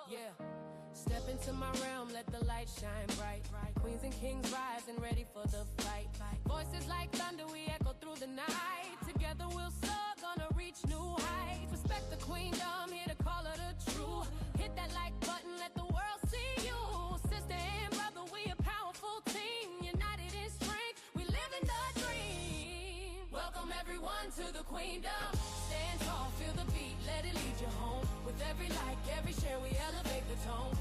Yeah. Step into my realm, let the light shine bright. Queens and kings rise and ready for the fight. Voices like thunder, we echo through the night. Together we'll soar, gonna reach new heights. Respect the queendom, here to call her the true. Hit that like button, let the world see you. Sister and brother, we a powerful team. United in strength, we live in the dream. Welcome everyone to the queendom. Stand tall, feel the beat, let it lead you home. With every like, every share, we elevate the tone.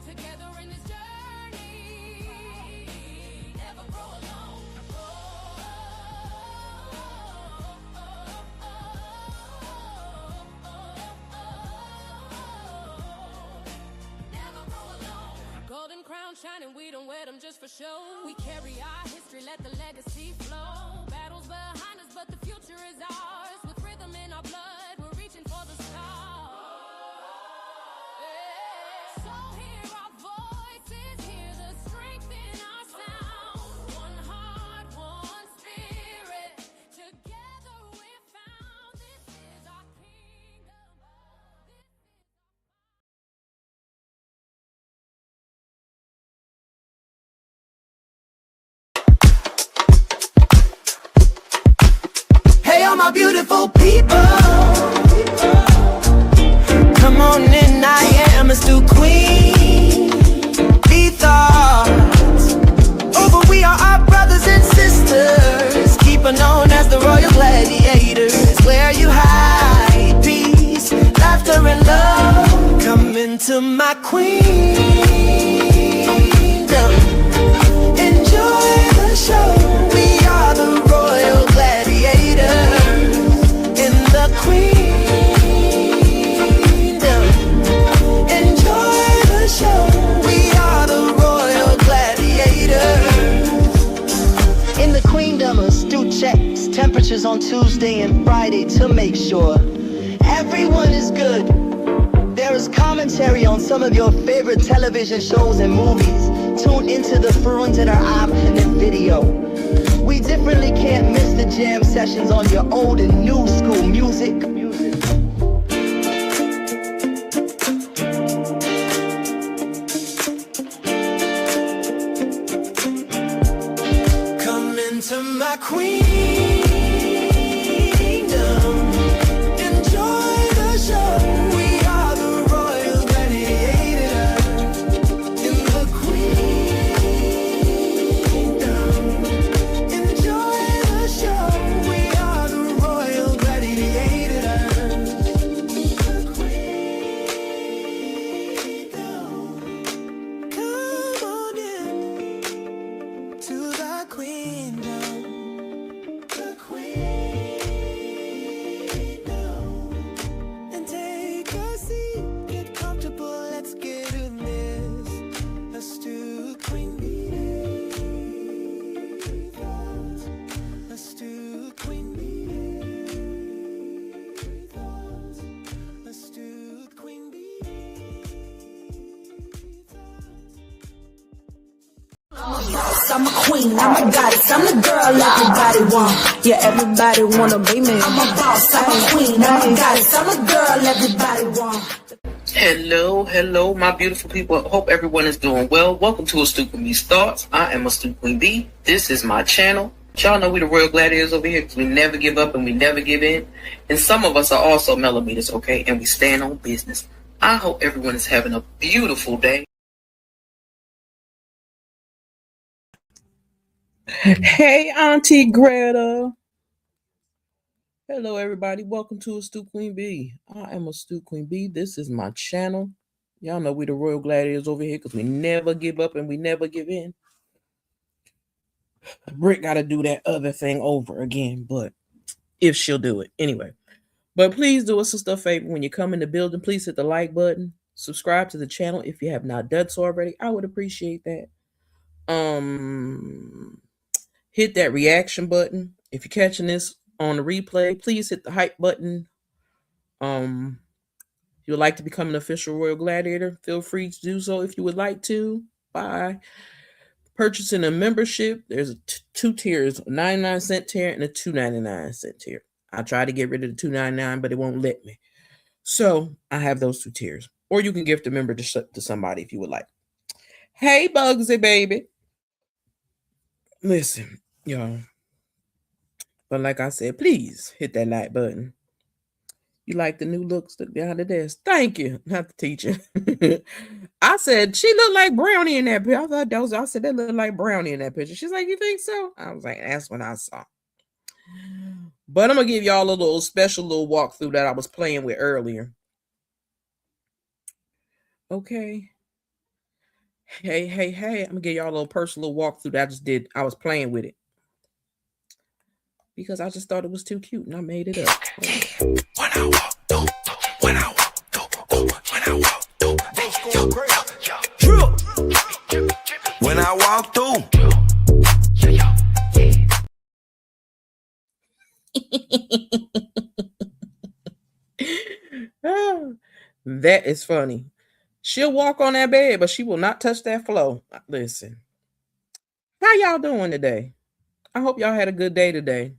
Together in this journey, never grow alone. Never grow alone. Golden crown shining, we don't wear them just for show. We carry our history, let the legacy flow. Battles behind us, but the future is ours. With rhythm in our blood, we're reaching for the stars. So hear our voices, hear the strength in our sound. One heart, one spirit, together we're found. This is our kingdom. Hey, all my beautiful people, come on in, I am a stew queen. Be thoughts over, we are our brothers and sisters, keeper known as the royal gladiators. Where you hide peace, laughter and love, come into my queendom. Enjoy the show, we are the royal gladiators in the queendom. Enjoy the show, we are the royal gladiators. In the queendom, astute checks temperatures on Tuesday and Friday to make sure everyone is good. There is commentary on some of your favorite television shows and movies. Tune into the front in our option and video. We differently can't miss the jam sessions on your old and new school music. Come into my queendom. Enjoy the show. We are the royal gladiators in the queendom. Enjoy the show. We are the royal gladiators. The queendom. Come on in to the queendom. The queendom. And take a seat, get comfortable, let's get in this. Let's do queen bee. Let's do queen bee. Let's do queen bee. I'm a queen, I'm a goddess, I'm the girl everybody want. Yeah, everybody wanna be me. I'm a boss, I'm a queen, I'm a goddess, I'm a girl everybody want. Hello, my beautiful people. Hope everyone is doing well. Welcome to Astute Queen B's Thoughts. I am Astute Queen B. This is my channel. Y'all know we the Royal Gladiators over here because we never give up and we never give in. And some of us are also millimeters, okay? And we stand on business. I hope everyone is having a beautiful day. Hey, Auntie Greta. Hello, everybody. Welcome to Astute Queen B. I am Astute Queen B. This is my channel. Y'all know we the Royal Gladiators over here because we never give up and we never give in. Britt got to do that other thing over again, but if she'll do it. Anyway, but please do us a sister a favor. When you come in the building, please hit the like button. Subscribe to the channel if you have not done so already. I would appreciate that. Hit that reaction button. If you're catching this on the replay, please hit the hype button. If you would like to become an official Royal Gladiator, feel free to do so if you would like to. Bye. purchasing a membership, there's two tiers, a 99-cent tier and a 2.99 tier. I tried to get rid of the 2.99, but it won't let me. So I have those two tiers. Or you can gift a member to somebody if you would like. Hey, Bugsy, baby. Listen, y'all. But like I said, please hit that like button. You like the new looks behind the desk? Thank you. Not the teacher. I said, she looked like Brownie in that picture. I said, that looked like Brownie in that picture. She's like, you think so? I was like, that's what I saw. But I'm going to give y'all a little special little walkthrough that I was playing with earlier. Okay. Hey. I'm going to give y'all a little personal walkthrough that I just did. I was playing with it. Because I just thought it was too cute and I made it up. When I walk through, when I walk through, when I walk through, when I walk through. That is funny. She'll walk on that bed, but she will not touch that floor. Listen. How y'all doing today? I hope y'all had a good day today.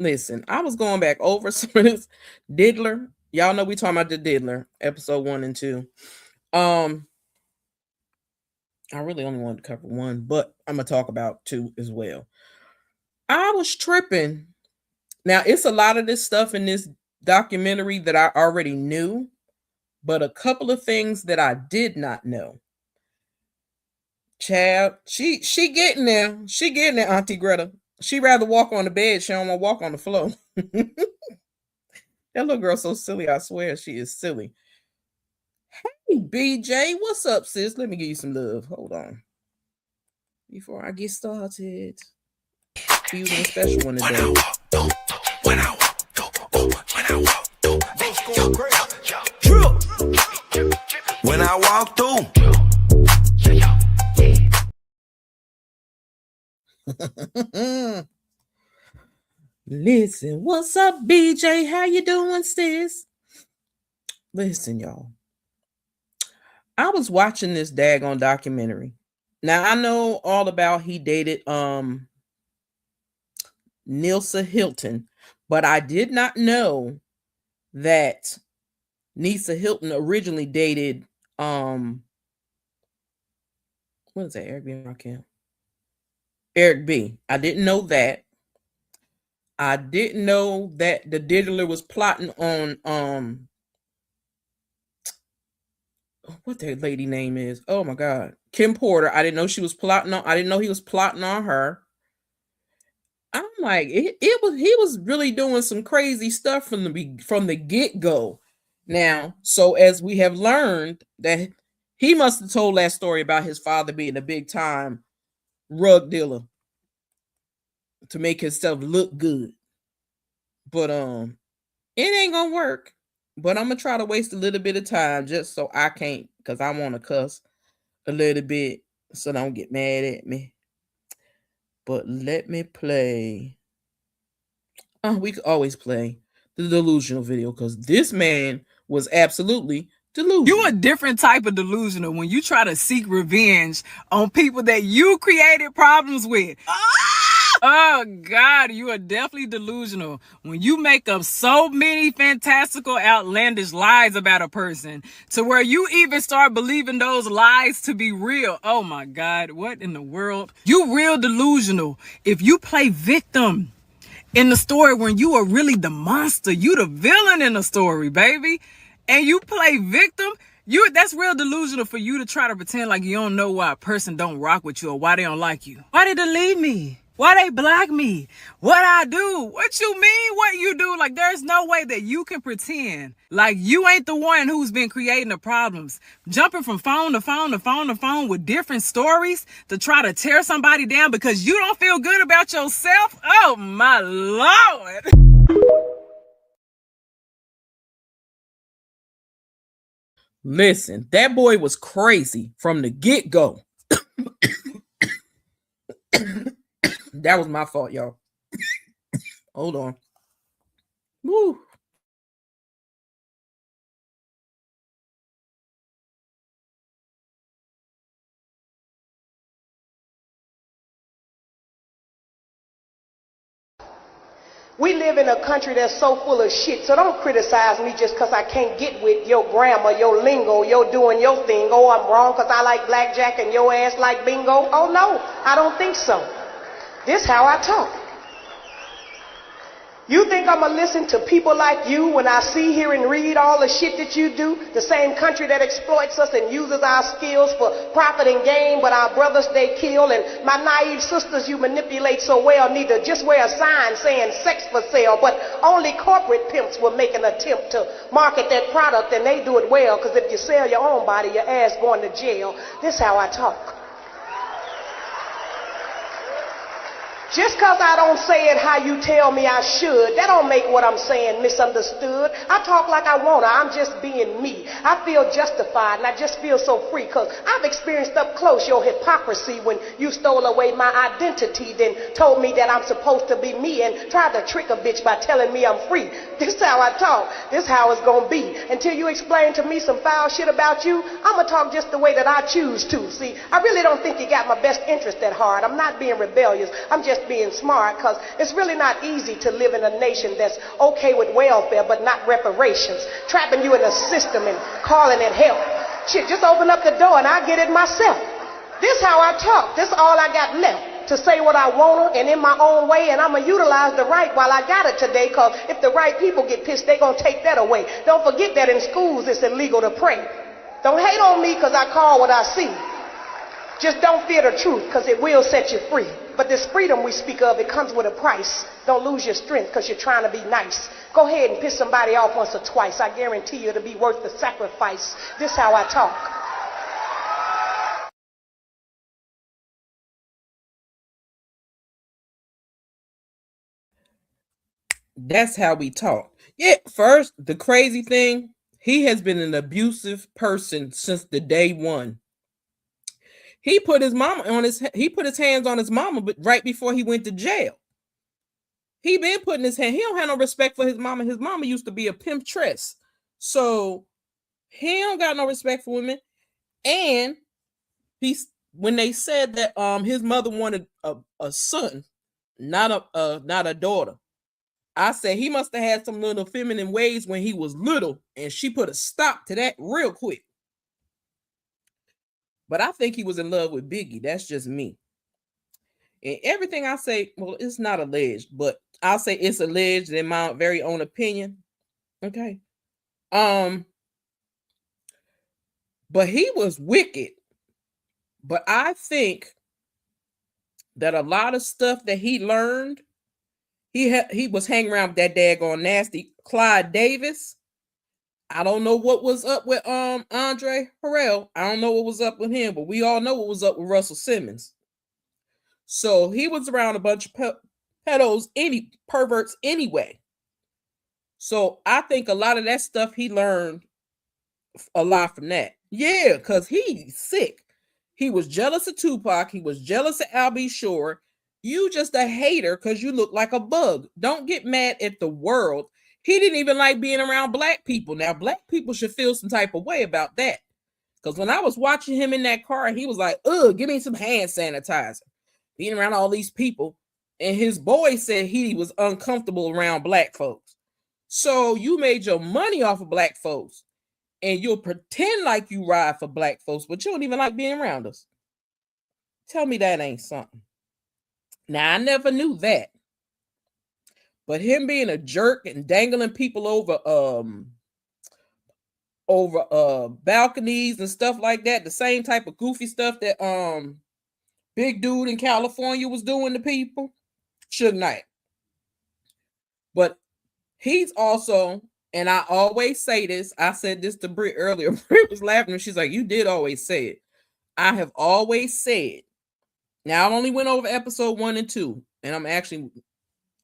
Listen, I was going back over some of this Diddler. Y'all know we talking about the Diddler, episode 1 and 2. I really only wanted to cover 1, but I'm gonna talk about 2 as well. I was tripping. Now, it's a lot of this stuff in this documentary that I already knew, but a couple of things that I did not know. Child, she getting there. She getting there, Auntie Greta. She rather walk on the bed. She don't want to walk on the floor. That little girl's so silly. I swear she is silly. Hey, BJ, what's up, sis? Let me give you some love. Hold on. Before I get started. We're using a special one today. When I walk through. Listen, what's up, BJ? How you doing, sis? Listen, y'all. I was watching this daggone documentary. Now I know all about he dated Nilsa Hilton, but I did not know that Nisa Hilton originally dated what is that? Eric B. Eric B. I didn't know that. I didn't know that the Diddler was plotting on what that lady name is. Oh my God. Kim Porter. I didn't know she was plotting on. I didn't know he was plotting on her. I'm like, he was really doing some crazy stuff from the get-go. Now, so as we have learned that he must have told that story about his father being a big time rug dealer to make himself look good. But it ain't gonna work. But I'm gonna try to waste a little bit of time just so I can't, because I want to cuss a little bit so don't get mad at me. But let me play. We could always play the delusional video because this man was absolutely delusional. You a different type of delusional when you try to seek revenge on people that you created problems with. Oh God, you are definitely delusional when you make up so many fantastical, outlandish lies about a person to where you even start believing those lies to be real. Oh my God, what in the world? You real delusional if you play victim in the story when you are really the monster. You the villain in the story, baby. And you play victim. That's real delusional for you to try to pretend like you don't know why a person don't rock with you or why they don't like you. Why they delete me? Why they block me? What I do? What you mean what you do? Like, there's no way that you can pretend like you ain't the one who's been creating the problems. Jumping from phone to phone to phone to phone with different stories to try to tear somebody down because you don't feel good about yourself. Oh my Lord. Listen, that boy was crazy from the get-go. That was my fault, y'all. Hold on. Woo. We live in a country that's so full of shit, so don't criticize me just because I can't get with your grammar, your lingo, your doing your thing. Oh, I'm wrong because I like blackjack and your ass like bingo. Oh, no, I don't think so. This how I talk. You think I'm going to listen to people like you when I see, hear, and read all the shit that you do? The same country that exploits us and uses our skills for profit and gain, but our brothers they kill, and my naive sisters you manipulate so well need to just wear a sign saying sex for sale, but only corporate pimps will make an attempt to market that product, and they do it well, because if you sell your own body, your ass going to jail. This how I talk. Just because I don't say it how you tell me I should, that don't make what I'm saying misunderstood. I talk like I want to. I'm just being me. I feel justified, and I just feel so free because I've experienced up close your hypocrisy when you stole away my identity, then told me that I'm supposed to be me and tried to trick a bitch by telling me I'm free. This is how I talk. This is how it's going to be. Until you explain to me some foul shit about you, I'm going to talk just the way that I choose to. See, I really don't think you got my best interest at heart. I'm not being rebellious. I'm just being smart, because it's really not easy to live in a nation that's okay with welfare but not reparations, trapping you in a system and calling it help. Shit, just open up the door and I get it myself. This how I talk. This all I got left, to say what I want and in my own way, and I'm going to utilize the right while I got it today, because if the right people get pissed, they're going to take that away. Don't forget that in schools it's illegal to pray. Don't hate on me because I call what I see. Just don't fear the truth, because it will set you free. But this freedom we speak of, it comes with a price. Don't lose your strength because you're trying to be nice. Go ahead and piss somebody off once or twice. I guarantee you it'll be worth the sacrifice. This how I talk. That's how we talk. Yeah, first, the crazy thing, he has been an abusive person since the day one. He put his hands on his mama, but right before he went to jail. He been putting his hand. He don't have no respect for his mama. His mama used to be a pimptress, so he don't got no respect for women. And when they said that his mother wanted a son, not a daughter, I said he must have had some little feminine ways when he was little, and she put a stop to that real quick. But I think he was in love with Biggie. That's just me. And everything I say, well, it's not alleged, but I'll say it's alleged in my very own opinion. Okay. But he was wicked. But I think that a lot of stuff that he learned, he was hanging around with that daggone nasty Clyde Davis. I don't know what was up with Andre Harrell. I don't know what was up with him, but we all know what was up with Russell Simmons. So he was around a bunch of pedos, perverts anyway. So I think a lot of that stuff he learned a lot from that. Yeah, because he's sick. He was jealous of Tupac. He was jealous of Al B. Shore. You just a hater because you look like a bug. Don't get mad at the world. He didn't even like being around black people. Now, black people should feel some type of way about that. Because when I was watching him in that car, he was like, ugh, give me some hand sanitizer. Being around all these people. And his boy said he was uncomfortable around black folks. So you made your money off of black folks. And you'll pretend like you ride for black folks, but you don't even like being around us. Tell me that ain't something. Now, I never knew that. But him being a jerk and dangling people over balconies and stuff like that, the same type of goofy stuff that big dude in California was doing to people, Suge Knight. But he's also, and I always say this, I said this to Britt earlier. Britt was laughing and she's like, you did always say it. I have always said, now I only went over episode 1 and 2, and I'm actually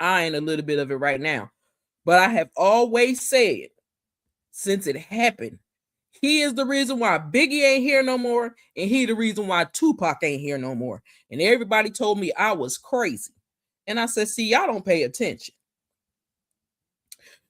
eyeing a little bit of it right now. But I have always said, since it happened, he is the reason why Biggie ain't here no more, and he the reason why Tupac ain't here no more. And everybody told me I was crazy. And I said, see, y'all don't pay attention.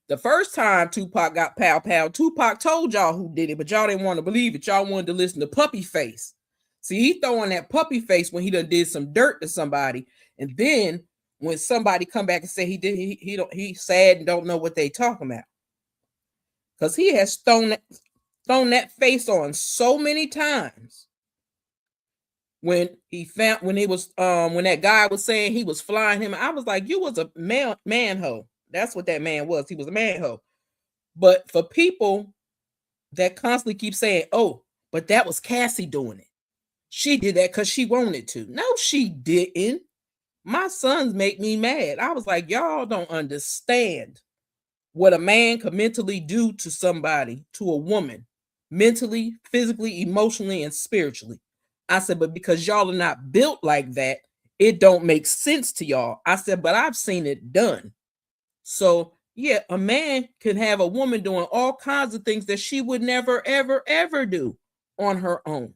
The first time Tupac got pow, Tupac told y'all who did it, but y'all didn't want to believe it. Y'all wanted to listen to Puppy Face. See, he throwing that puppy face when he done did some dirt to somebody. And then when somebody come back and say he's sad and don't know what they talking about. Because he has thrown that face on so many times. When that guy was saying he was flying him, I was like, you was a man-ho. That's what that man was. He was a man-ho. But for people that constantly keep saying, oh, but that was Cassie doing it. She did that because she wanted to. No, she didn't. My sons make me mad. I was like, y'all don't understand what a man could mentally do to somebody, to a woman, mentally, physically, emotionally, and spiritually. I said, but because y'all are not built like that, it don't make sense to y'all. I said, but I've seen it done. So yeah, a man can have a woman doing all kinds of things that she would never, ever, ever do on her own.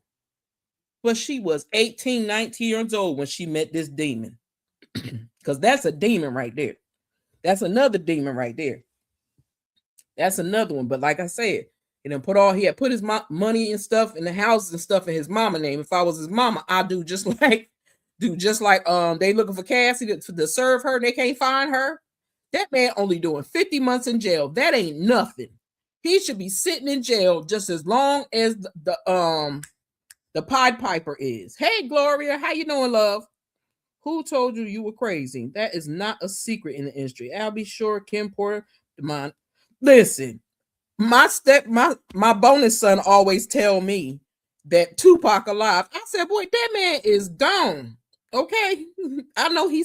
But she was 18, 19 years old when she met this demon. Because that's a demon right there. That's another demon right there. That's another one. But like I said, he had put his money and stuff in the house and stuff in his mama name. If I was his mama, I'd do just like they looking for Cassie to serve her and they can't find her. That man only doing 50 months in jail. That ain't nothing. He should be sitting in jail just as long as the Pied Piper is. Hey Gloria, how you doing, love? Who told you were crazy? That is not a secret in the industry. I'll be sure Kim Porter, listen. My bonus son always tell me that Tupac alive. I said, boy, that man is gone. Okay, I know he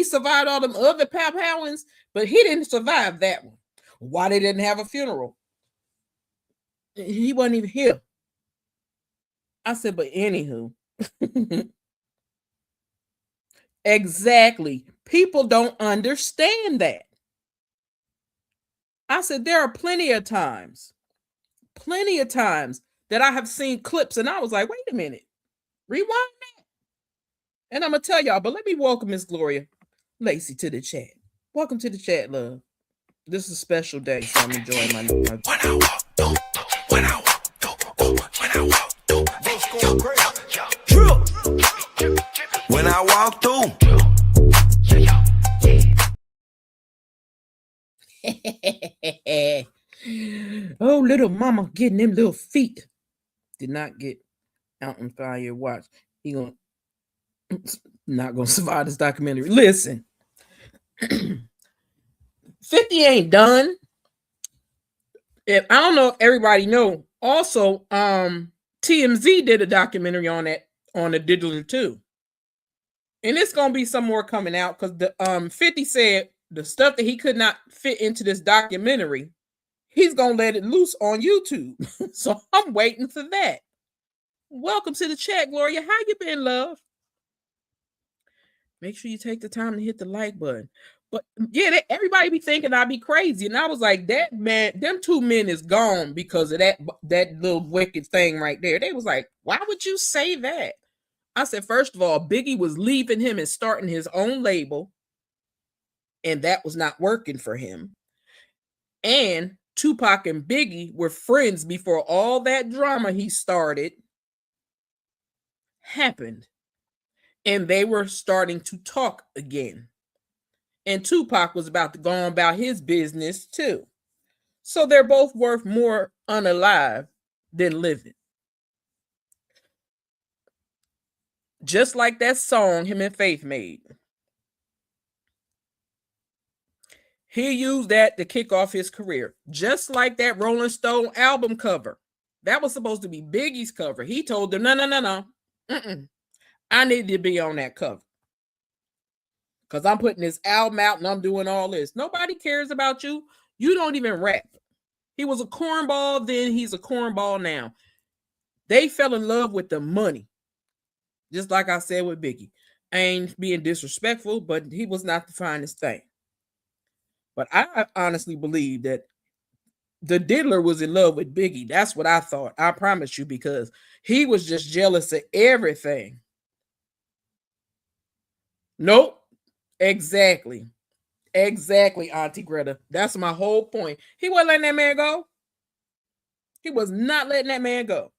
survived all them other powwowings, but he didn't survive that one. Why they didn't have a funeral? He wasn't even here. I said, but anywho, exactly. People don't understand that. I said, there are plenty of times that I have seen clips and I was like, wait a minute, rewind that. And I'm going to tell y'all, but let me welcome Miss Gloria Lacey to the chat. Welcome to the chat, love. This is a special day, so I'm enjoying my when I walk through, when I walk through, when I walk through, when I walk through. Oh, little mama getting them little feet. Did not get out on fire. Watch. He not gonna survive this documentary. Listen. 50 ain't done. I don't know if everybody know. Also, TMZ did a documentary on the Diddler too. And it's gonna be some more coming out because the 50 said the stuff that he could not fit into this documentary, he's gonna let it loose on YouTube. So I'm waiting for that. Welcome to the chat, Gloria. How you been, love? Make sure you take the time to hit the like button. But yeah, everybody be thinking I'd be crazy. And I was like, that man, them two men is gone because of that little wicked thing right there. They was like, why would you say that? I said, first of all, Biggie was leaving him and starting his own label. And that was not working for him. And Tupac and Biggie were friends before all that drama he started happened. And they were starting to talk again. And Tupac was about to go on about his business too. So they're both worth more unalive than living. Just like that song him and Faith made. He used that to kick off his career. Just like that Rolling Stone album cover. That was supposed to be Biggie's cover. He told them, no. I need to be on that cover. Because I'm putting this album out and I'm doing all this. Nobody cares about you. You don't even rap. He was a cornball then. He's a cornball now. They fell in love with the money. Just like I said with Biggie. I ain't being disrespectful, but he was not the finest thing. But I honestly believe that the Diddler was in love with Biggie. That's what I thought. I promise you, because he was just jealous of everything. Nope. Exactly, Auntie Greta. That's my whole point. He wasn't letting that man go. He was not letting that man go.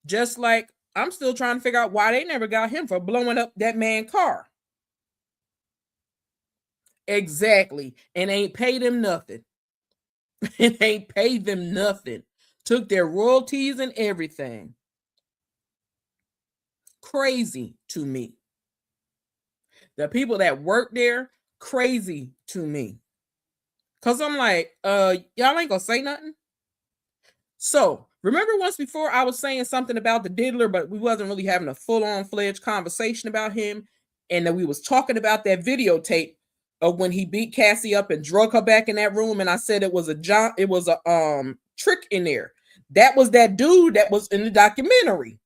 Just like I'm still trying to figure out why they never got him for blowing up that man's car. Exactly. And ain't paid them nothing. And ain't paid them nothing. Took their royalties and everything. Crazy to me. The people that work there, crazy to me. Cause I'm like, y'all ain't gonna say nothing. So remember once before I was saying something about the Diddler, but we wasn't really having a full-on fledged conversation about him. And then we was talking about that videotape of when he beat Cassie up and drug her back in that room. And I said it was a trick in there. That was that dude that was in the documentary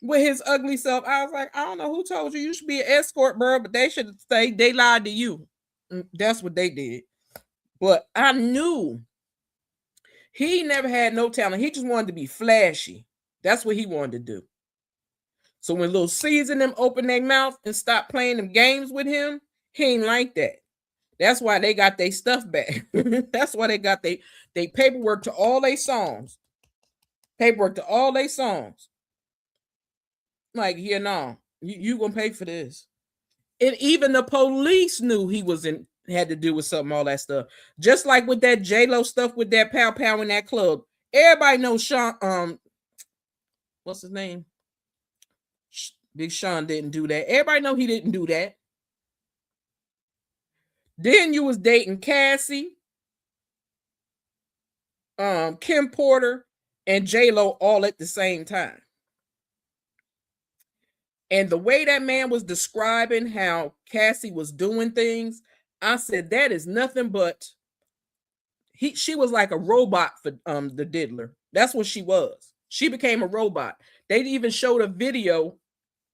with his ugly self. I was like, I don't know who told you should be an escort, bro, but they should say they lied to you. That's what they did. But I knew he never had no talent. He just wanted to be flashy. That's what he wanted to do. So when Lil Caesar and them opened their mouth and stopped playing them games with him, he ain't like that. That's why they got their stuff back. That's why they got their paperwork to all their songs. Paperwork to all their songs. Like, yeah, no, you gonna pay for this. And even the police knew he was had to do with something, all that stuff. Just like with that J-Lo stuff with that pow pow in that club. Everybody knows Sean, what's his name? Big Sean didn't do that. Everybody know he didn't do that. Then you was dating Cassie, Kim Porter, and J-Lo all at the same time. And the way that man was describing how Cassie was doing things, I said that is nothing but she was like a robot for the Diddler. That's what she was. She became a robot. They even showed a video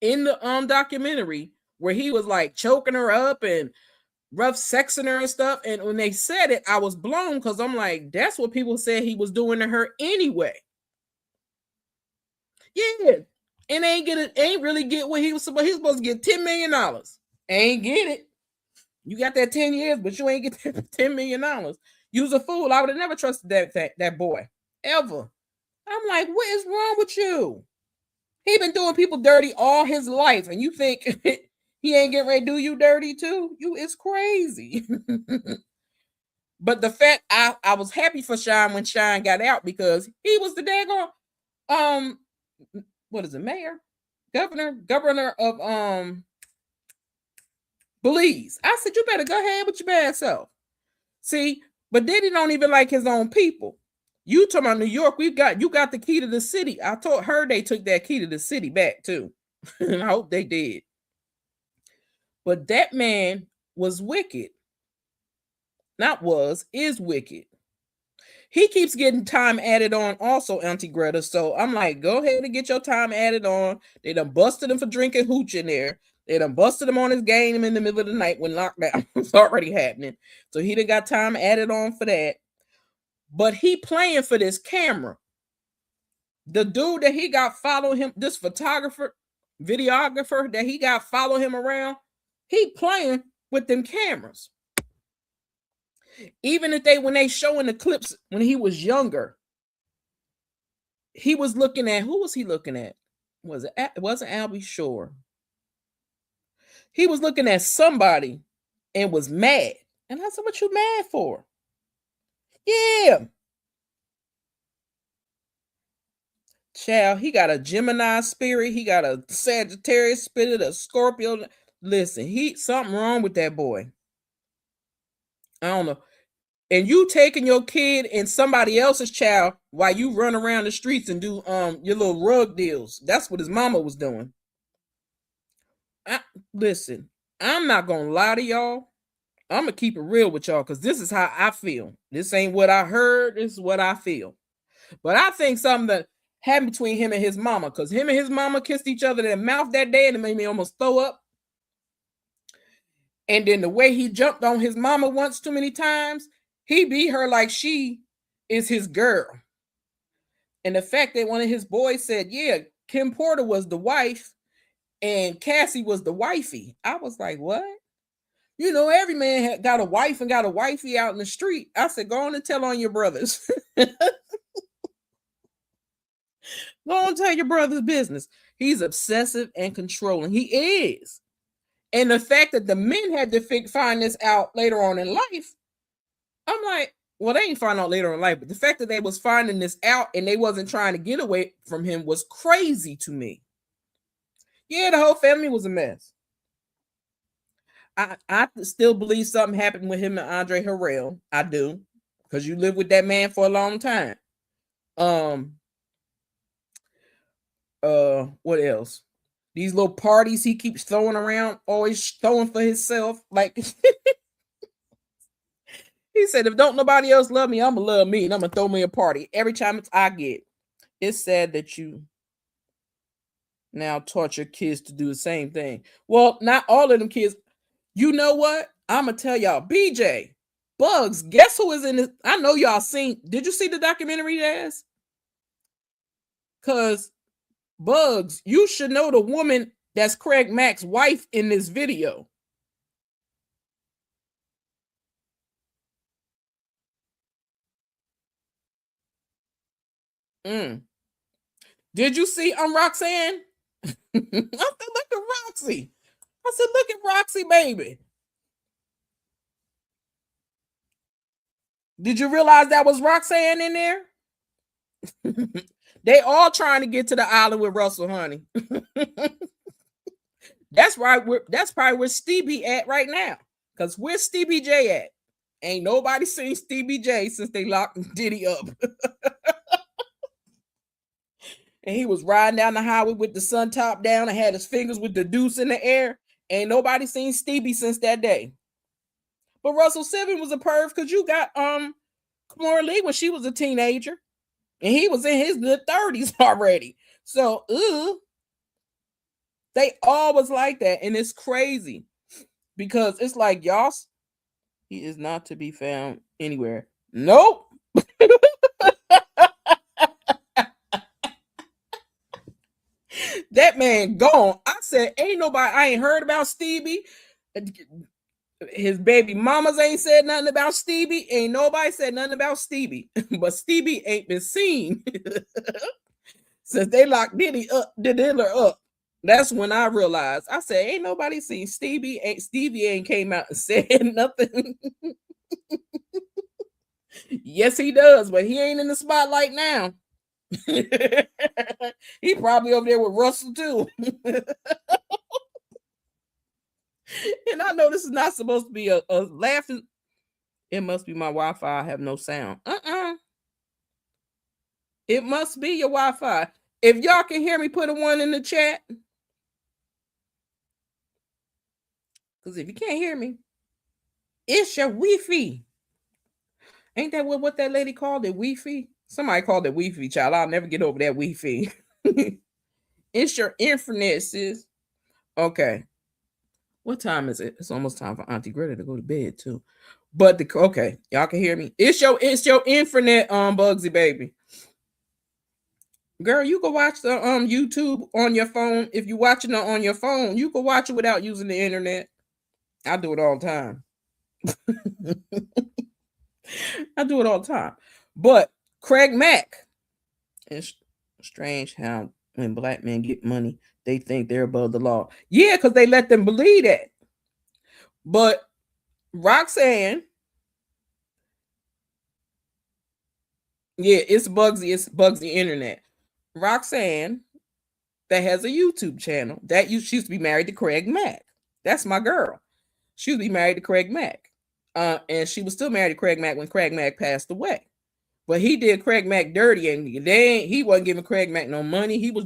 in the documentary where he was like choking her up and rough sexing her and stuff. And when they said it, I was blown because I'm like, that's what people said he was doing to her anyway. Yeah. And ain't really get what he was supposed. He was supposed to get $10 million. Ain't get it. You got that 10 years, but you ain't get $10 million. You was a fool. I would have never trusted that boy. Ever. I'm like, what is wrong with you? He been doing people dirty all his life, and you think he ain't getting ready to do you dirty too? It's crazy. But the fact I was happy for Shine when Shine got out because he was the daggone what is it, mayor? Governor of Belize. I said, you better go ahead with your bad self. See, but Diddy don't even like his own people. You talking about New York, you got the key to the city. I told her they took that key to the city back too. And I hope they did. But that man was wicked. Is wicked. He keeps getting time added on also, Auntie Greta. So I'm like, go ahead and get your time added on. They done busted him for drinking hooch in there. They done busted him on his game in the middle of the night when lockdown was already happening. So he done got time added on for that. But he playing for this camera. The dude that he got follow him, this videographer that he got follow him around, he playing with them cameras. Even if when they showing the clips when he was younger, he was looking at, who was he looking at? It wasn't Albie Shore. He was looking at somebody and was mad. And I said, what you mad for? Yeah. Child, he got a Gemini spirit. He got a Sagittarius spirit, a Scorpio. Listen, something wrong with that boy. I don't know. And you taking your kid and somebody else's child while you run around the streets and do your little rug deals. That's what his mama was doing. Listen, I'm not gonna lie to y'all. I'm gonna keep it real with y'all because this is how I feel. This ain't what I heard. This is what I feel. But I think something that happened between him and his mama, because him and his mama kissed each other in the mouth that day and it made me almost throw up. And then the way he jumped on his mama once too many times, he beat her like she is his girl. And the fact that one of his boys said, yeah, Kim Porter was the wife and Cassie was the wifey. I was like, what? You know, every man got a wife and got a wifey out in the street. I said, go on and tell on your brothers. Go on and tell your brother's business. He's obsessive and controlling. He is. And the fact that the men had to find this out later on in life, I'm like, well, they ain't find out later in life, but the fact that they was finding this out and they wasn't trying to get away from him was crazy to me. Yeah, the whole family was a mess. I still believe something happened with him and Andre Harrell. I do, because you lived with that man for a long time. What else? These little parties he keeps throwing around, always throwing for himself. Like he said, if don't nobody else love me, I'ma love me, and I'm gonna throw me a party every time I get. It's sad that you now taught your kids to do the same thing. Well, not all of them kids. You know what? I'm gonna tell y'all, BJ, Bugs, guess who is in this? I know y'all seen. Did you see the documentary, Daz? Because Bugs, you should know the woman that's Craig Mack's wife in this video. Did you see Roxanne? I said, look at Roxy. I said, look at Roxy, baby. Did you realize that was Roxanne in there? They all trying to get to the island with Russell, honey. That's right. That's probably where Stevie at right now. Because where's Stevie J at? Ain't nobody seen Stevie J since they locked Diddy up. And he was riding down the highway with the sun top down and had his fingers with the deuce in the air. Ain't nobody seen Stevie since that day. But Russell Simmons was a perv because you got Kamora Lee when she was a teenager. And he was in his good 30s already. So, they all was like that. And it's crazy. Because it's like, y'all, he is not to be found anywhere. Nope. That man gone. I said, ain't nobody, I ain't heard about Stevie. His baby mamas ain't said nothing about Stevie. Ain't nobody said nothing about Stevie. But Stevie ain't been seen since they locked the Diddler up. That's when I realized. I said, ain't nobody seen Stevie. Stevie ain't came out and said nothing. Yes, he does, but he ain't in the spotlight now. He probably over there with Russell too. And I know this is not supposed to be a laughing. It must be my Wi-Fi. I have no sound. It must be your Wi-Fi. If y'all can hear me, put a 1 in the chat. Because if you can't hear me, it's your Wi-Fi. Ain't that what that lady called it? Wi-Fi? Somebody called it Wi-Fi, child. I'll never get over that Wi-Fi. It's your internet, sis. Okay. What time is it? It's almost time for Auntie Greta to go to bed too. But okay, y'all can hear me. It's your internet, Bugsy baby. Girl, you can watch the YouTube on your phone. If you're watching it on your phone, you can watch it without using the internet. I do it all the time. I do it all the time. But Craig Mack, it's strange how when black men get money, they think they're above the law. Yeah, because they let them believe that. But Roxanne, yeah, it's Bugsy internet. Roxanne, that has a YouTube channel, that she used to be married to Craig Mack. That's my girl. She used to be married to Craig Mack. And she was still married to Craig Mack when Craig Mack passed away. But he did Craig Mack dirty, and he wasn't giving Craig Mack no money. He was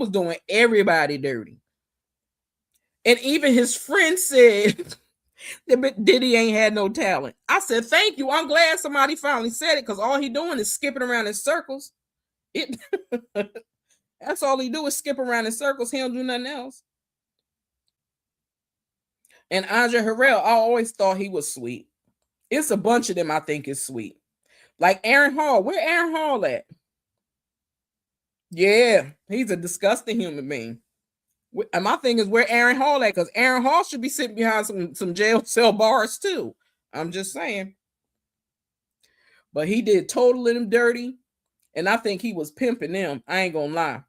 doing everybody dirty. And even his friend said that Diddy ain't had no talent. I said, thank you. I'm glad somebody finally said it, because all he doing is skipping around in circles. That's all he do is skip around in circles. He don't do nothing else. And Andre Harrell, I always thought he was sweet. It's a bunch of them I think is sweet. Like Aaron Hall. Where Aaron Hall at? Yeah, he's a disgusting human being. And my thing is where Aaron Hall at? Because Aaron Hall should be sitting behind some jail cell bars too. I'm just saying. But he did totally them dirty. And I think he was pimping them. I ain't gonna lie.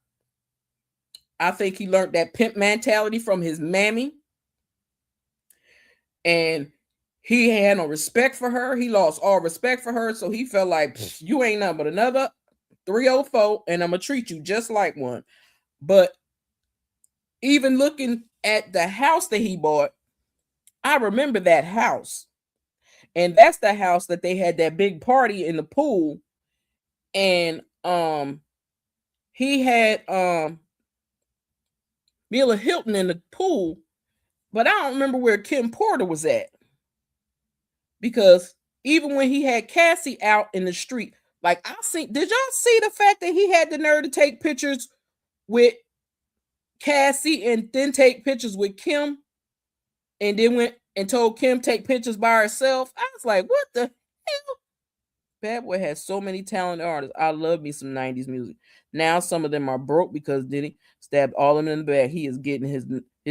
I think he learned that pimp mentality from his mammy. And he had no respect for her. He lost all respect for her. So he felt like, you ain't nothing but another 304, and I'm going to treat you just like one. But even looking at the house that he bought, I remember that house. And that's the house that they had that big party in the pool. And he had Mila Hilton in the pool, but I don't remember where Kim Porter was at. Because even when he had Cassie out in the street, like did y'all see the fact that he had the nerve to take pictures with Cassie and then take pictures with Kim, and then went and told Kim take pictures by herself? I was like, what the hell? Bad Boy has so many talented artists. I love me some 90s music. Now some of them are broke because Diddy stabbed all of them in the back. He is getting his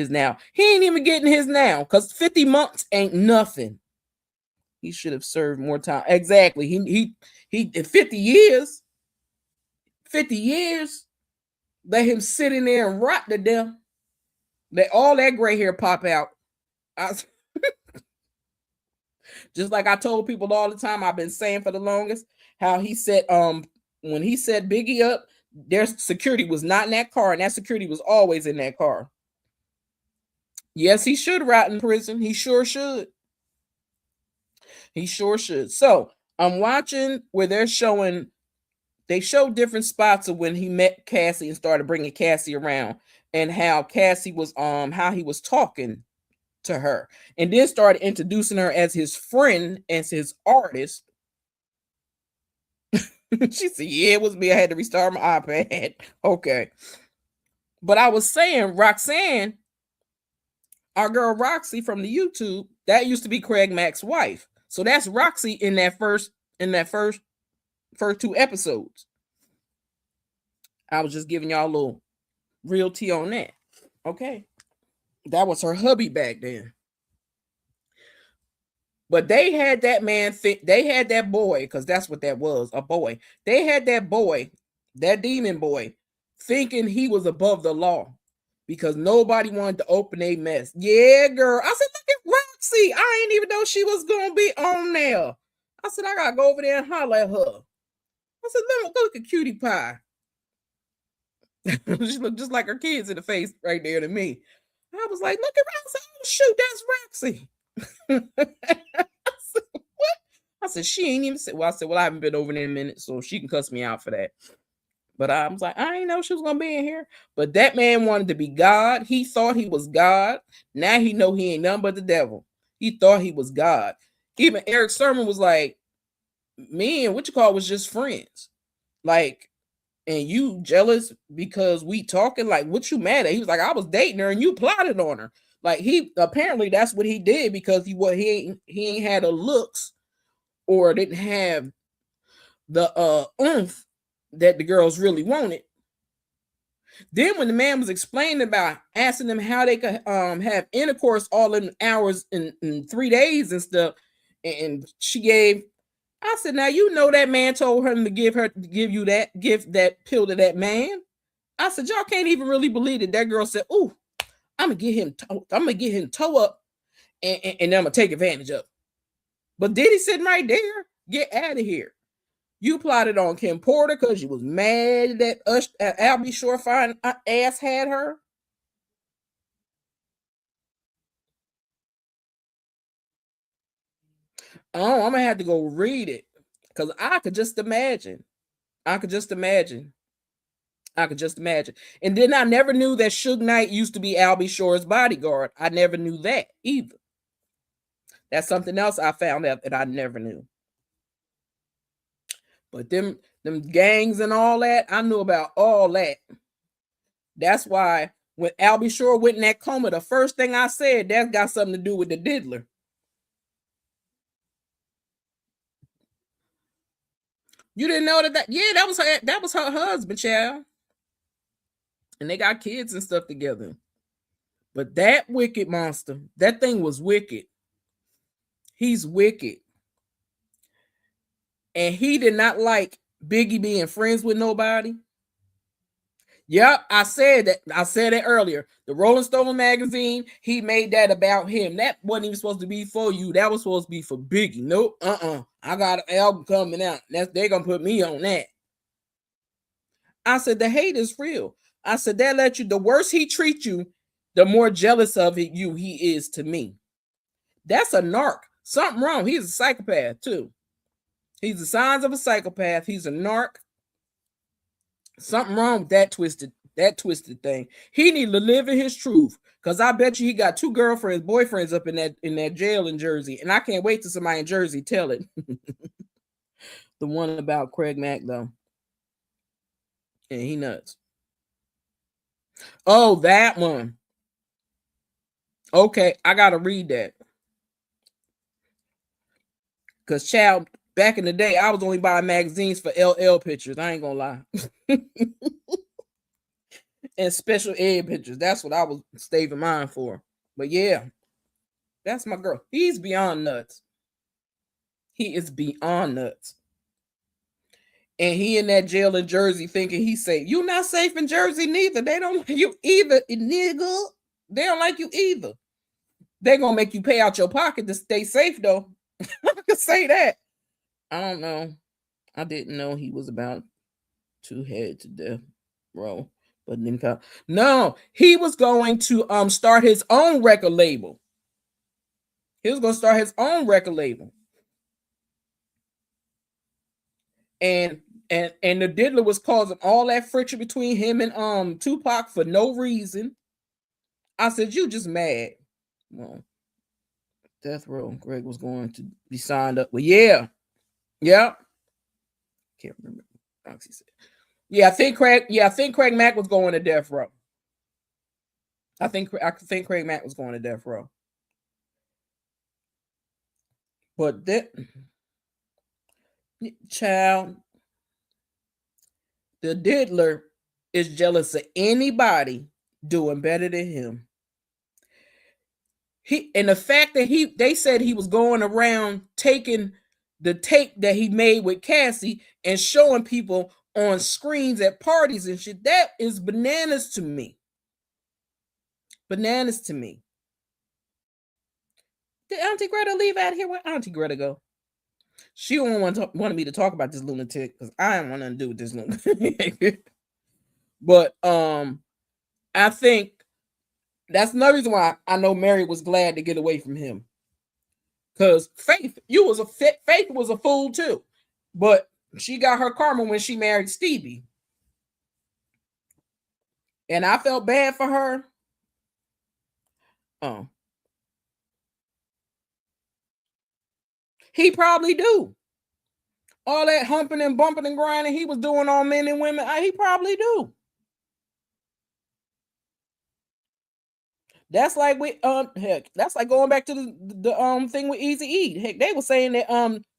now. He ain't even getting his now because 50 months ain't nothing. He should have served more time. Exactly. He 50 years. 50 years. Let him sit in there and rot to death. Let all that gray hair pop out. Just like I told people all the time, I've been saying for the longest, how he said, when he set Biggie up, their security was not in that car, and that security was always in that car. Yes, he should rot in prison. He sure should. He sure should. So I'm watching where they show different spots of when he met Cassie and started bringing Cassie around, and how Cassie was how he was talking to her, and then started introducing her as his friend, as his artist. She said, yeah, it was me. I had to restart my iPad. Okay. But I was saying, Roxanne, our girl Roxy from the YouTube, that used to be Craig Mack's wife. So that's Roxy in that first two episodes. I was just giving y'all a little real tea on that. Okay. That was her hubby back then. But they had that man they had that boy, because that's what that was, a boy. They had that boy, that demon boy, thinking he was above the law because nobody wanted to open a mess. Yeah, girl. I said, look at Roxy. I ain't even know she was going to be on there. I said, I got to go over there and holler at her. I said, look at Cutie Pie. She looked just like her kids in the face right there to me. I was like, look at Roxy. Oh, shoot, that's Roxy. I said, what? I said, she ain't even said, well, I said, well, I haven't been over there in a minute, so she can cuss me out for that. But I was like, I ain't know she was gonna be in here. But that man wanted to be God. He thought he was God. Now he know he ain't nothing but the devil. He thought he was God. Even Eric Sermon was like, me and what you call was just friends. Like, and you jealous because we talking? Like, what you mad at? He was like, I was dating her and you plotted on her. Like, he apparently that's what he did, because he ain't had a looks, or didn't have the oomph that the girls really wanted. Then when the man was explaining about asking them how they could have intercourse all in hours in 3 days and stuff, and she gave, I said, now you know that man told her to give that pill to that man. I said, y'all can't even really believe it. That girl said, "Ooh, I'm gonna get him toe up, and I'm gonna take advantage of." But Diddy sitting right there, get out of here. You plotted on Kim Porter because you was mad that Albie Shore fine ass had her. Oh, I'm gonna have to go read it, because I could just imagine. I could just imagine. And then I never knew that Suge Knight used to be Albie Shore's bodyguard. I never knew that either. That's something else I found out that I never knew. But them gangs and all that, I knew about all that. That's why when Albie Shore went in that coma, the first thing I said, that got something to do with the Diddler. You didn't know that? Yeah, that was her husband, child. And they got kids and stuff together. But that wicked monster, that thing was wicked. He's wicked. And he did not like Biggie being friends with nobody. Yep, I said that. I said it earlier. The Rolling Stone magazine, he made that about him. That wasn't even supposed to be for you. That was supposed to be for Biggie. Nope. I got an album coming out. They're gonna put me on that. I said the hate is real. I said that let you. The worse he treats you, the more jealous of you he is to me. That's a narc. Something wrong. He's a psychopath too. He's the signs of a psychopath. He's a narc. Something wrong with that twisted thing. He need to live in his truth. Cause I bet you he got 2 boyfriends up in that jail in Jersey. And I can't wait till somebody in Jersey tell it. The one about Craig Mack though. And he nuts. Oh, that one. Okay, I gotta read that. Cause child, back in the day, I was only buying magazines for LL pictures. I ain't gonna lie. And special ed pictures. That's what I was saving mine for. But yeah, that's my girl. He's beyond nuts. He is beyond nuts. And he in that jail in Jersey thinking he's safe. You not safe in Jersey neither. They don't like you either, nigga. They don't like you either. They're gonna make you pay out your pocket to stay safe though. I can say that. I don't know. I didn't know he was about to head to death row. But then no, he was going to start his own record label. He was gonna start his own record label. And the Diddler was causing all that friction between him and Tupac for no reason. I said, you just mad. Well, death row. Greg was going to be signed up. Well, yeah. Can't remember. Yeah, I think Craig Mack was going to death row. I think Craig Mack was going to death row. But that child, the Diddler is jealous of anybody doing better than him. And the fact that they said he was going around taking the tape that he made with Cassie and showing people on screens at parties and shit, that is bananas to me. Bananas to me. Did Auntie Greta leave out here? Where Auntie Greta go? She don't wanted me to talk about this lunatic because I don't want nothing to do with this lunatic. But I think that's another reason why I know Mary was glad to get away from him. Because Faith was a fool too. But she got her karma when she married Stevie. And I felt bad for her. He probably do. All that humping and bumping and grinding he was doing on men and women, he probably do. That's like that's like going back to the thing with Easy E. Heck, they were saying that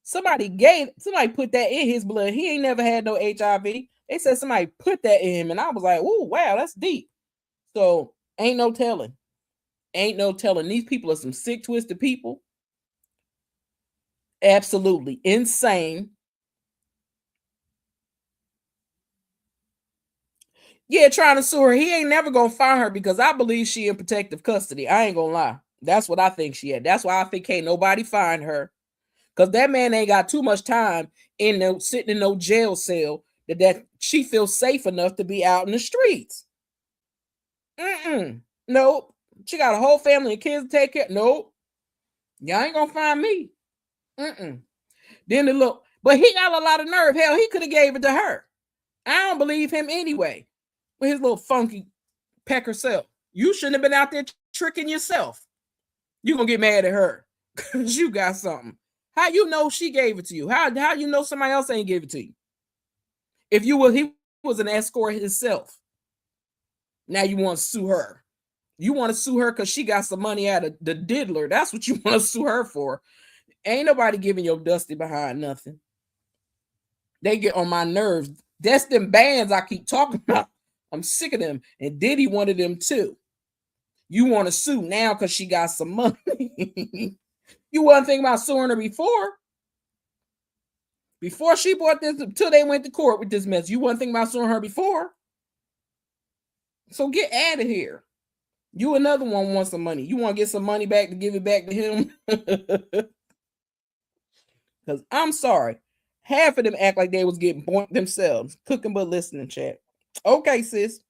somebody put that in his blood. He ain't never had no HIV. They said somebody put that in him, and I was like, "Ooh, wow, that's deep." So ain't no telling. These people are some sick, twisted people. Absolutely insane. Yeah, trying to sue her. He ain't never gonna find her because I believe she in protective custody. I ain't gonna lie. That's what I think she had. That's why I think can't nobody find her. Because that man ain't got too much time sitting in no jail cell that she feels safe enough to be out in the streets. Nope. She got a whole family and kids to take care. Nope. Y'all ain't gonna find me. Then but he got a lot of nerve. Hell, he could have gave it to her. I don't believe him anyway. With his little funky pecker self. You shouldn't have been out there tricking yourself. You gonna get mad at her because you got something. How you know she gave it to you? How you know somebody else ain't give it to you? If he was an escort himself. Now you want to sue her. You want to sue her because she got some money out of the Diddler. That's what you want to sue her for. Ain't nobody giving your dusty behind nothing. They get on my nerves. That's them bands I keep talking about. I'm sick of them. And Diddy wanted them too. You want to sue now because she got some money. You wasn't thinking about suing her before. Before she bought this, until they went to court with this mess. You wasn't thinking about suing her before. So get out of here. You another one wants some money. You want to get some money back to give it back to him? Because I'm sorry. Half of them act like they was getting boinked themselves. Cooking but listening, chat. Okay, sis.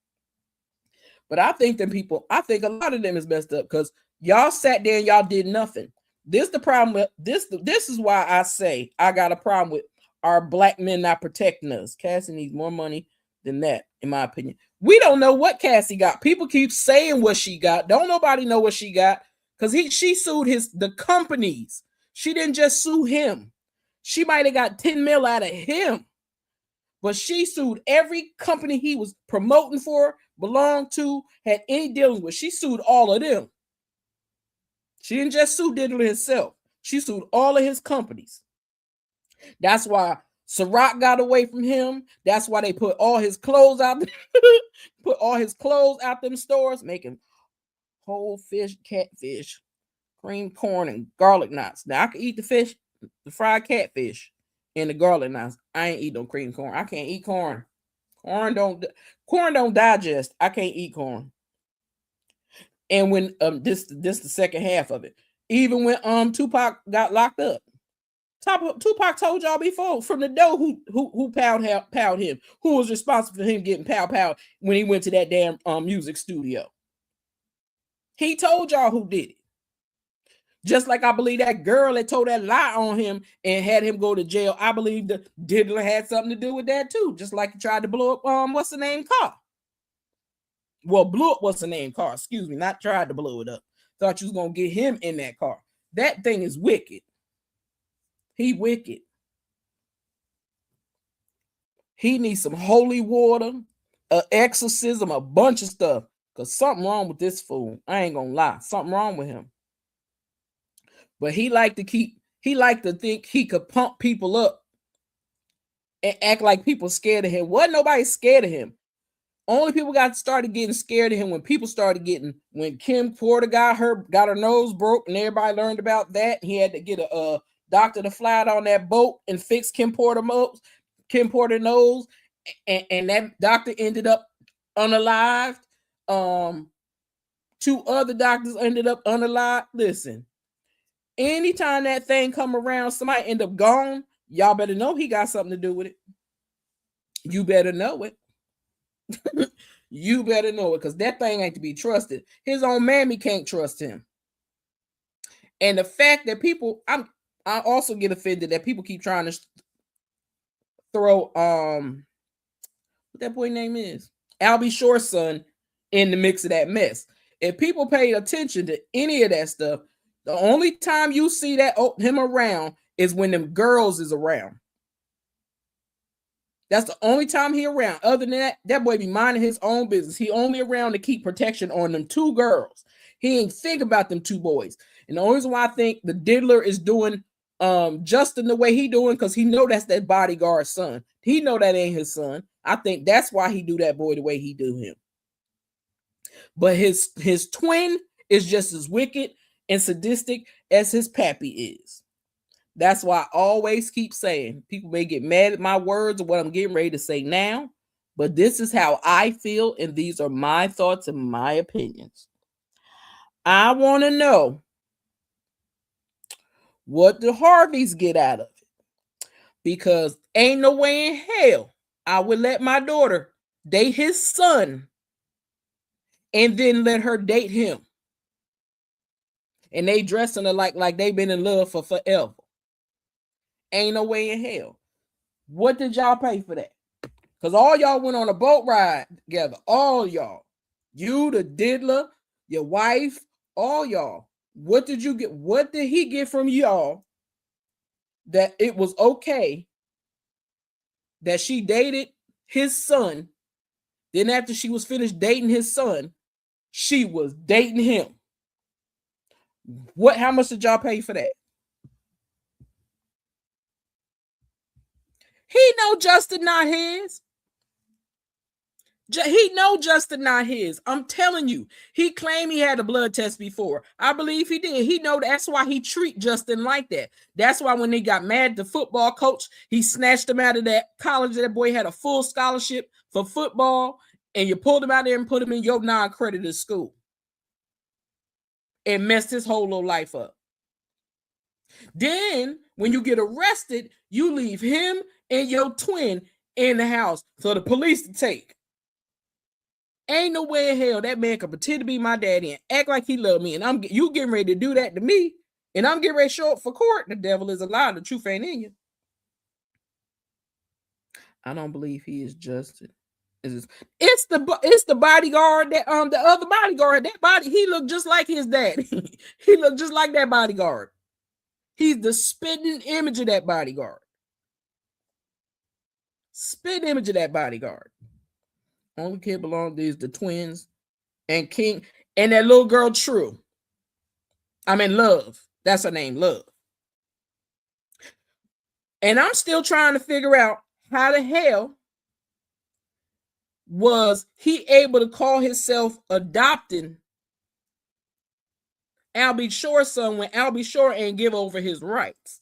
But I think a lot of them is messed up because y'all sat there and y'all did nothing. This the problem with this. This is why I say I got a problem with our black men not protecting us. Cassie needs more money than that, in my opinion. We don't know what Cassie got. People keep saying what she got. Don't nobody know what she got because she sued the companies. She didn't just sue him. She might have got 10 mil out of him, but she sued every company he was promoting for, belonged to, had any dealings with. She sued all of them. She didn't just sue Diddler himself. She sued all of his companies. That's why Ciroc got away from him. That's why they put all his clothes out. Put all his clothes out them stores, making whole fish, catfish, cream corn, and garlic knots. Now I can eat the fish, the fried catfish, and the garlic knots. I ain't eat no cream corn. I can't eat corn. Corn don't digest. I can't eat corn. And when this the second half of it. Even when Tupac got locked up. Tupac told y'all before from the dough who powed him, who was responsible for him getting pow when he went to that damn music studio. He told y'all who did it. Just like I believe that girl that told that lie on him and had him go to jail. I believe the Diddler had something to do with that too. Just like he tried to blow up what's the name car. Well, blew up what's the name car. Excuse me, not tried to blow it up. Thought you was gonna get him in that car. That thing is wicked. He wicked. He needs some holy water, an exorcism, a bunch of stuff. Because something wrong with this fool. I ain't gonna lie. Something wrong with him. But he like to think he could pump people up and act like people scared of him. Wasn't nobody scared of him. Only people started getting scared of him when Kim Porter got her nose broke, and everybody learned about that. He had to get a doctor to fly out on that boat and fix Kim Porter nose, and that doctor ended up unalived. 2 other doctors ended up unalived. Listen, anytime that thing come around, somebody end up gone. Y'all better know he got something to do with it. You better know it. You better know it, because that thing ain't to be trusted. His own mammy can't trust him. And the fact that I also get offended that people keep trying to throw what that boy name is, Albie Shore's son, in the mix of that mess. If people pay attention to any of that stuff, the only time you see him around is when them girls is around. That's the only time he around. Other than that, that boy be minding his own business. He only around to keep protection on them 2 girls. He ain't think about them 2 boys. And the only reason why I think the Diddler is doing Justin the way he doing, because he know that's that bodyguard's son. He know that ain't his son. I think that's why he do that boy the way he do him. But his twin is just as wicked and sadistic as his pappy is. That's why I always keep saying, people may get mad at my words or what I'm getting ready to say now, but this is how I feel, and these are my thoughts and my opinions. I want to know what the Harveys get out of it, because ain't no way in hell I would let my daughter date his son and then let her date him. And they dressing her like they've been in love for forever. Ain't no way in hell. What did y'all pay for that? Because all y'all went on a boat ride together. All y'all. You, the Diddler, your wife, all y'all. What did you get? What did he get from y'all that it was okay that she dated his son? Then after she was finished dating his son, she was dating him. How much did y'all pay for that? He know Justin not his. He know Justin not his. I'm telling you. He claimed he had a blood test before. I believe he did. He know that's why he treat Justin like that. That's why when they got mad at the football coach, he snatched him out of that college. That boy had a full scholarship for football, and you pulled him out there and put him in your non-accredited school and messed his whole little life up. Then, when you get arrested, you leave him and your twin in the house for the police to take. Ain't no way in hell that man can pretend to be my daddy and act like he loved me, and you getting ready to do that to me, and I'm getting ready to show up for court. The devil is a lie. The truth ain't in you. I don't believe he is just. It's the bodyguard that the other bodyguard. That body, he looked just like his daddy. He looked just like that bodyguard. He's the spitting image of that bodyguard. Spitting image of that bodyguard. Only kid belong to the twins and King and that little girl True. I mean Love. That's her name, Love. And I'm still trying to figure out how the hell was he able to call himself adopting Albie Shore's son when Albie Shore ain't give over his rights.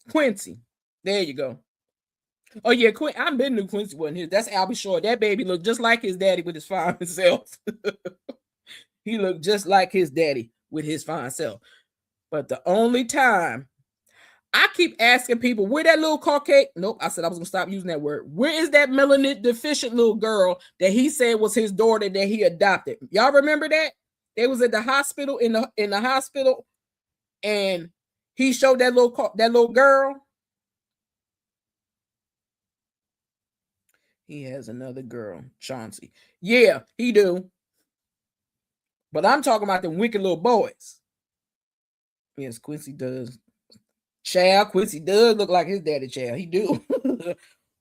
Quincy. There you go. Oh, yeah, I've been to Quincy wasn't his. That's Albie Shore. That baby looked just like his daddy with his fine self. He looked just like his daddy with his fine self. But the only time I keep asking people, where that little Caucasian, nope, I said I was going to stop using that word. Where is that melanin deficient little girl that he said was his daughter that he adopted? Y'all remember that? They was at the hospital, in the hospital, and he showed that little girl. He has another girl, Chauncey. Yeah, he do. But I'm talking about the wicked little boys. Yes, Quincy does. Child, Quincy does look like his daddy child. He do.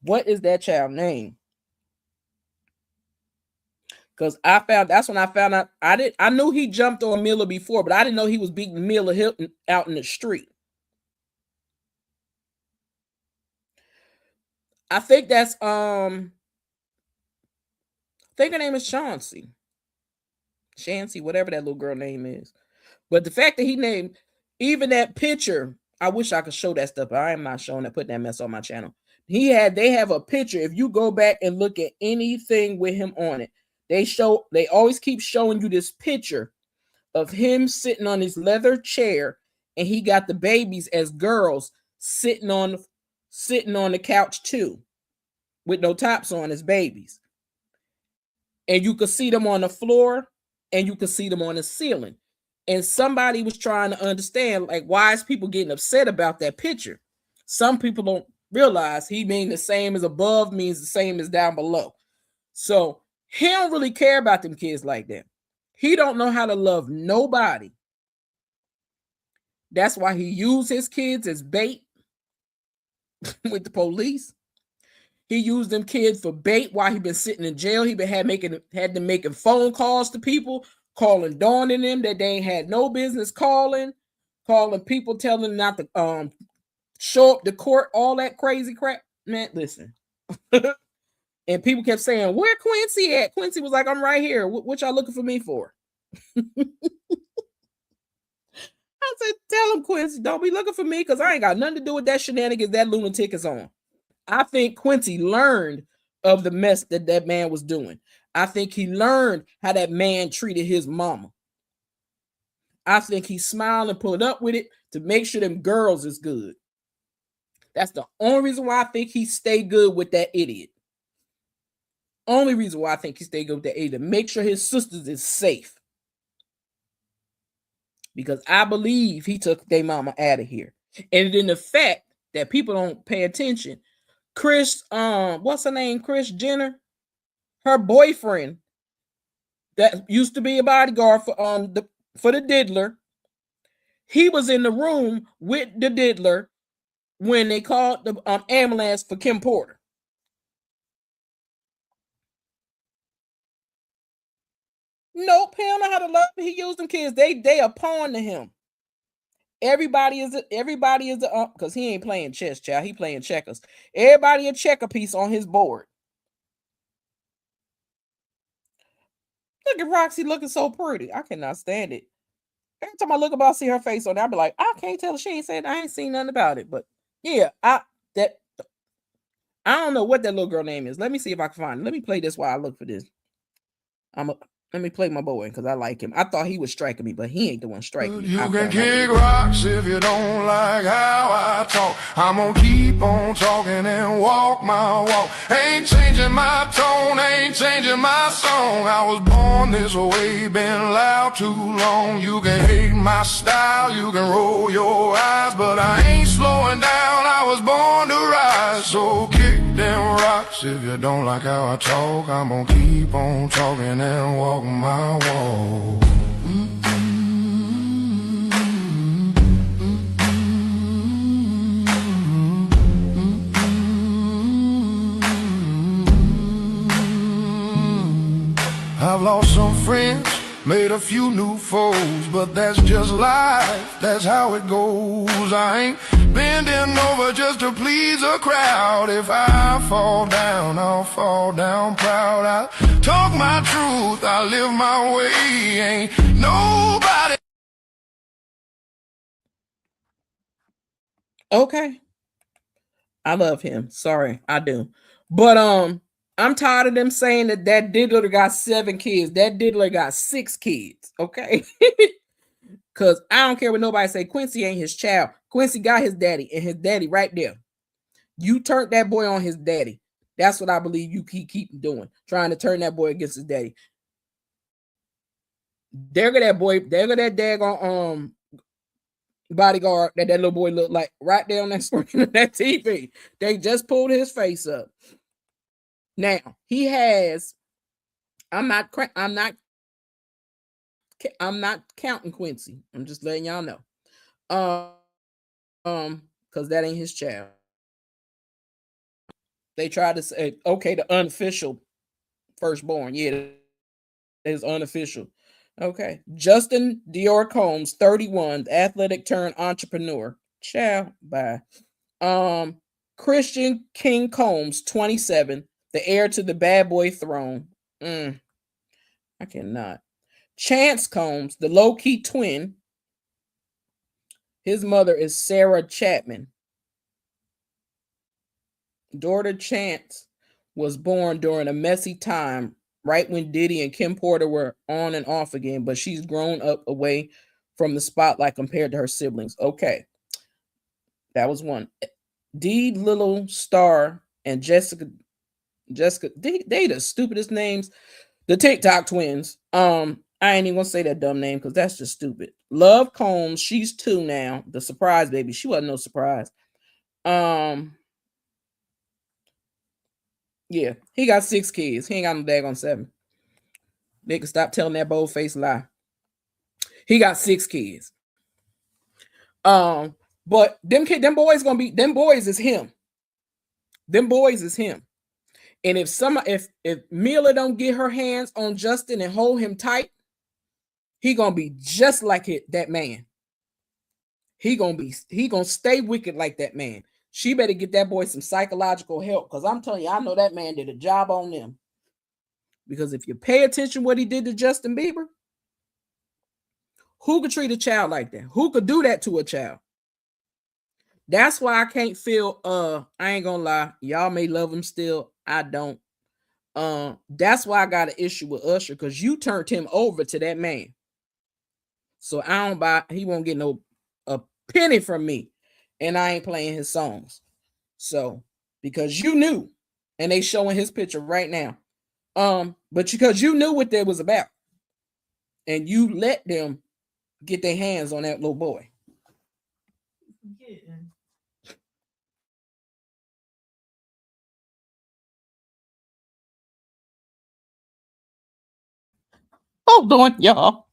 What is that child name? Because that's when I found out. I knew he jumped on Miller before, but I didn't know he was beating Miller Hilton out in the street. I think that's I think her name is Chauncey, whatever that little girl name is. But the fact that he named even that picture, I wish I could show that stuff, but I am not showing that, putting that mess on my channel. They have a picture. If you go back and look at anything with him on it, they always keep showing you this picture of him sitting on his leather chair, and he got the babies as girls sitting on the couch too, with no tops on as babies. And you could see them on the floor and you could see them on the ceiling. And somebody was trying to understand, like, why is people getting upset about that picture? Some people don't realize he means the same as above means the same as down below. So he don't really care about them kids like that. He don't know how to love nobody. That's why he used his kids as bait with the police. He used them kids for bait while he been sitting in jail. He had them making phone calls to people, calling Dawn and them that they ain't had no business calling people, telling them not to show up to court, all that crazy crap. Man, listen. And people kept saying, where Quincy at? Quincy was like, I'm right here. What y'all looking for me for? I said, tell him, Quincy, don't be looking for me, because I ain't got nothing to do with that shenanigans that lunatic is on. I think Quincy learned of the mess that man was doing. I think he learned how that man treated his mama. I think he smiled and put up with it to make sure them girls is good. That's the only reason why I think he stayed good with that idiot. Only reason why I think he stayed good with that idiot, to make sure his sisters is safe. Because I believe he took their mama out of here. And then the fact that people don't pay attention, Chris, what's her name? Chris Jenner, her boyfriend that used to be a bodyguard for the Diddler. He was in the room with the Diddler when they called the ambulance for Kim Porter. Nope, he don't know how to love. He used them kids. They are pawn to him. Everybody is because he ain't playing chess, child. He playing checkers. Everybody a checker piece on his board. Look at Roxy looking so pretty. I cannot stand it. Every time I look about, see her face on there, I'll be like, I can't tell. She ain't saying, I ain't seen nothing about it. But yeah, I I don't know what that little girl name is. Let me see if I can find it. Let me play this while I look for this. Let me play my boy because I like him. I thought he was striking me, but he ain't the one striking me. You can kick rocks if you don't like how I talk. I'm gonna keep on talking and walk my walk. Ain't changing my tone, ain't changing my song. I was born this way, been loud too long. You can hate my style, you can roll your eyes, but I ain't slowing down, I was born to rise. So kick them rocks if you don't like how I talk. I'm gonna keep on talking and walk my walk. I've lost some friends, made a few new foes, but that's just life, that's how it goes. I ain't bending over just to please a crowd. If I fall down, I'll fall down proud. I talk my truth, I live my way. Ain't nobody. Okay. I love him. Sorry, I do. But I'm tired of them saying that Diddler got 7 kids. That Diddler got 6 kids. Okay. Because I don't care what nobody say. Quincy ain't his child. Quincy got his daddy, and his daddy right there. You turned that boy on his daddy. That's what I believe you keep doing. Trying to turn that boy against his daddy. There go that boy. There go that daggone bodyguard that little boy looked like right there on that screen of that TV. They just pulled his face up. Now he has. I'm not counting Quincy. I'm just letting y'all know. Because that ain't his child. They tried to say, okay, the unofficial firstborn. Yeah, it is unofficial. Okay. Justin Dior Combs, 31, athletic turned entrepreneur. Ciao. Bye. Christian King Combs, 27, the heir to the bad boy throne. I cannot. Chance Combs, the low-key twin. His mother is Sarah Chapman. Daughter Chance was born during a messy time, right when Diddy and Kim Porter were on and off again, but she's grown up away from the spotlight compared to her siblings. Okay. That was one. Dee Little Star and Jessica, they the stupidest names. The TikTok twins. I ain't even gonna say that dumb name because that's just stupid. Love Combs, she's 2 now. The surprise baby. She wasn't no surprise. Yeah, he got 6 kids. He ain't got no daggone 7. They can stop telling that bold-faced lie. He got 6 kids. But them boys gonna be, them boys is him. Them boys is him. And if Mila don't get her hands on Justin and hold him tight, he gonna be just like that man. He gonna stay wicked like that man. She better get that boy some psychological help, because I'm telling you, I know that man did a job on them. Because if you pay attention what he did to Justin Bieber, who could treat a child like that? Who could do that to a child? That's why I can't feel, I ain't gonna lie, y'all may love him still. I don't. That's why I got an issue with Usher, because you turned him over to that man. So I don't buy, he won't get a penny from me. And I ain't playing his songs. So, because you knew, and they showing his picture right now. But because you knew what that was about. And you let them get their hands on that little boy. Yeah. Hold on, y'all.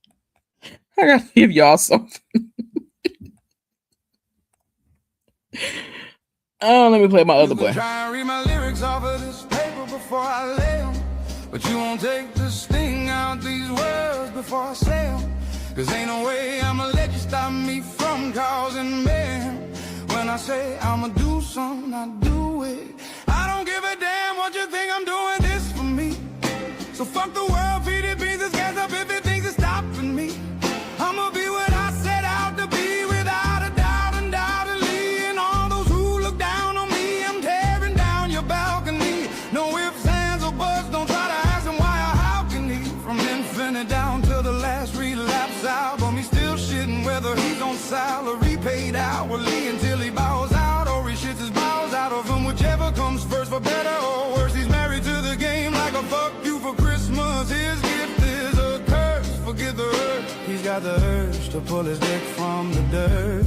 I gotta give y'all something. Oh, let me play my other boy. Try and read my lyrics off of this paper before I lay 'em, but you won't take the sting out these words before I say 'em. 'Cause ain't no way I'ma let you stop me from causing mayhem. When I say I'ma do something, I do it. I don't give a damn what you think, I'm doing this for me. So fuck the world, feed it beans, it's gas up if it thinks it's stopping me. I'ma be what I set out to be, without a doubt, undoubtedly. And all those who look down on me, I'm tearing down your bell. pull his dick from the dirt.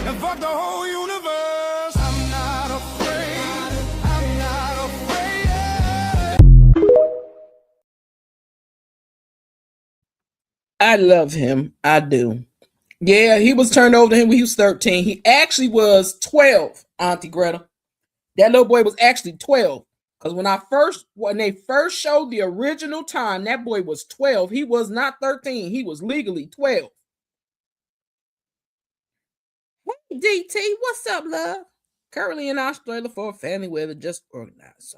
And fuck the whole universe. I'm not afraid. I'm not afraid. I love him. I do. Yeah, he was turned over to him when he was 13. He actually was 12, Auntie Greta. That little boy was actually 12. Because when they first showed the original time, that boy was 12. He was not 13. He was legally 12. Hey, DT, what's up, love? Currently in Australia for a family weather just organized.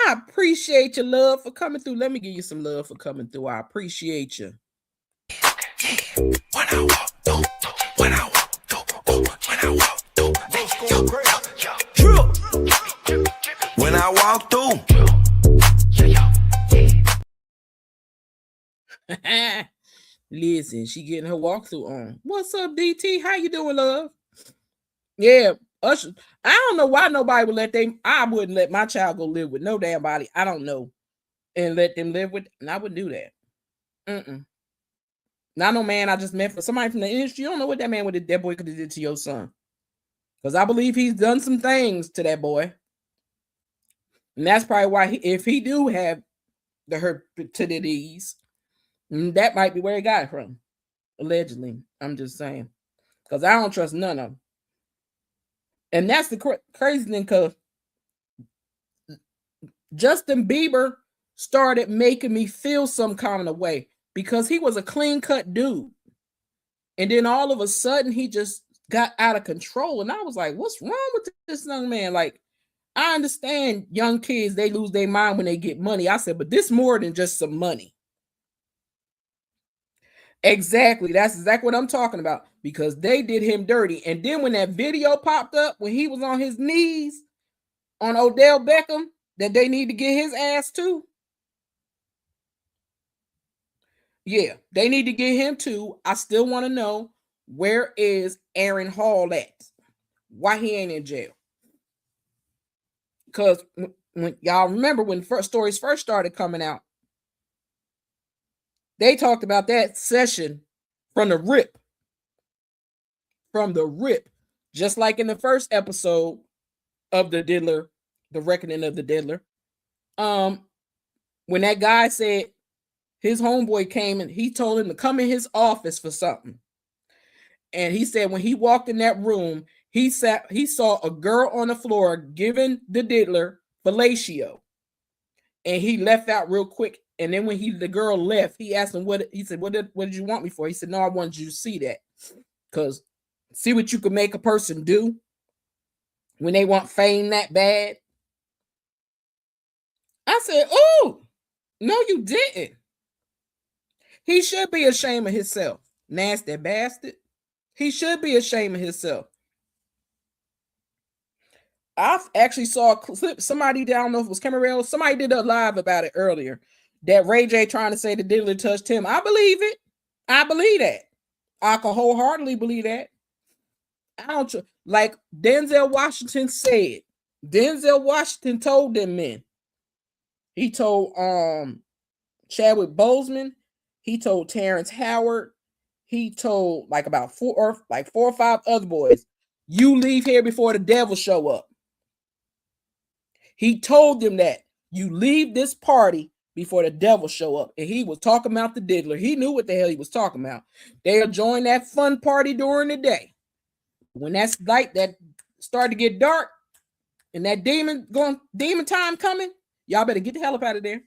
I appreciate your love for coming through. Let me give you some love for coming through. I appreciate you. When I walk through, when I walk through, when I walk through, when I walk through. Listen, she getting her walkthrough on. What's up, DT? How you doing, love? Yeah, Usher. I don't know why nobody would I wouldn't let my child go live with no damn body. I don't know. And let them live with, and I wouldn't do that. Not no man I just met for somebody from the industry. You don't know what that boy could have did to your son. Because I believe he's done some things to that boy. And that's probably why if he do have the herpetidities, that might be where he got it from. Allegedly. I'm just saying. Because I don't trust none of them. And that's the crazy thing, because Justin Bieber started making me feel some kind of way, because he was a clean-cut dude. And then all of a sudden, he just got out of control. And I was like, what's wrong with this young man? Like, I understand young kids, they lose their mind when they get money. I said, but this more than just some money. Exactly. That's exactly what I'm talking about, because they did him dirty. And then when that video popped up, when he was on his knees on Odell Beckham, that they need to get his ass too. Yeah, they need to get him too. I still want to know, where is Aaron Hall at? Why he ain't in jail? Because when y'all remember when stories first started coming out, they talked about that session from the rip. From the rip. Just like in the first episode of the Diddler, the Reckoning of the Diddler. When that guy said his homeboy came and he told him to come in his office for something. And he said when he walked in that room, he saw a girl on the floor giving the Diddler fellatio. And he left out real quick. And then when the girl left, he asked him what did you want me for? He said, no, I wanted you to see that. Because see what you can make a person do when they want fame that bad. I said, oh, no, you didn't. He should be ashamed of himself. Nasty bastard. He should be ashamed of himself. I actually saw a clip. Somebody, I don't know if it was Cameron, somebody did a live about it earlier. That Ray J trying to say the Diddler touched him. I believe it. I believe that. I can wholeheartedly believe that. I don't like Denzel Washington said. Denzel Washington told them men. He told Chadwick Boseman. He told Terrence Howard. He told like about four or five other boys, you leave here before the devil show up. He told them that you leave this party before the devil show up. And he was talking about the Diddler. He knew what the hell he was talking about. They'll join that fun party during the day. When that's light that started to get dark and that demon time coming, y'all better get the hell up out of there.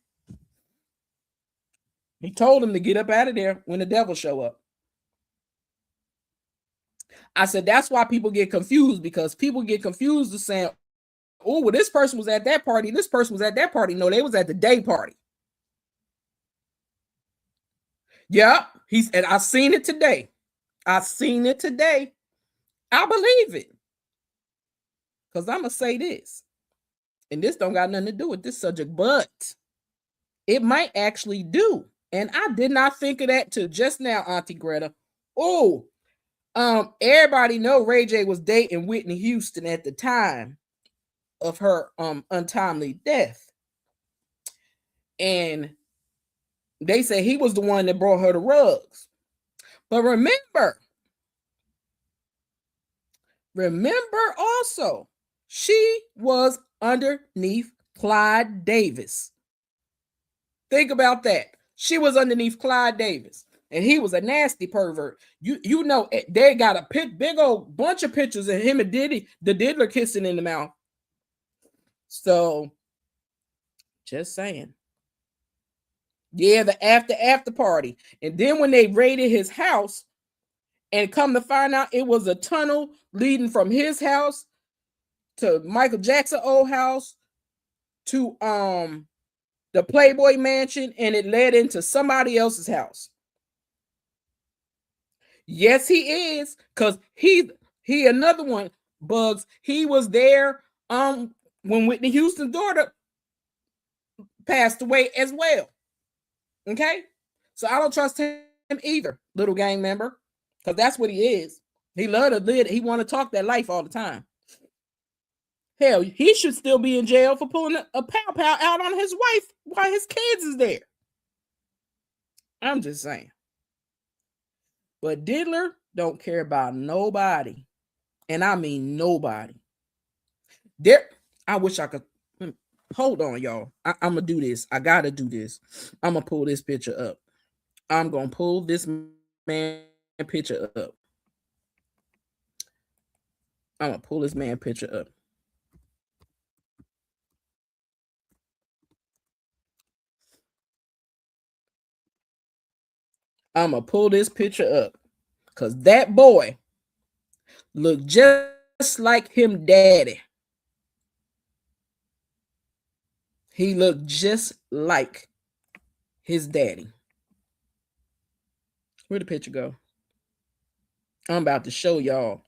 He told them to get up out of there when the devil show up. I said, that's why people get confused, because people get confused to saying, oh, well, this person was at that party. This person was at that party. No, they was at the day party. Yeah, and I seen it today. I seen it today. I believe it. Because I'm going to say this. And this don't got nothing to do with this subject, but it might actually do. And I did not think of that till just now, Auntie Greta. Oh, everybody know Ray J was dating Whitney Houston at the time of her untimely death. And they say he was the one that brought her the rugs. But remember also, she was underneath Clyde Davis. Think about that. She was underneath Clyde Davis, and he was a nasty pervert. You know, they got a big old bunch of pictures of him and the Diddler kissing in the mouth. So, just saying. Yeah, the after party. And then when they raided his house, and come to find out it was a tunnel leading from his house to Michael Jackson's old house to the Playboy Mansion, and it led into somebody else's house. Yes, he is, because he another one, Bugs. He was there when Whitney Houston's daughter passed away as well. Okay, so I don't trust him either, little gang member, because that's what he is. He loved to live. He want to talk that life all the time. Hell, he should still be in jail for pulling a pow out on his wife while his kids is there. I'm just saying. But Diddler don't care about nobody. And I mean nobody. I wish I could. Hold on, y'all. I'm going to do this. I got to do this. I'm going to pull this picture up. I'm going to pull this man picture up. I'm going to pull this man picture up. I'm going to pull this picture up. Because that boy looked just like him daddy. He looked just like his daddy. Where'd the picture go? I'm about to show y'all.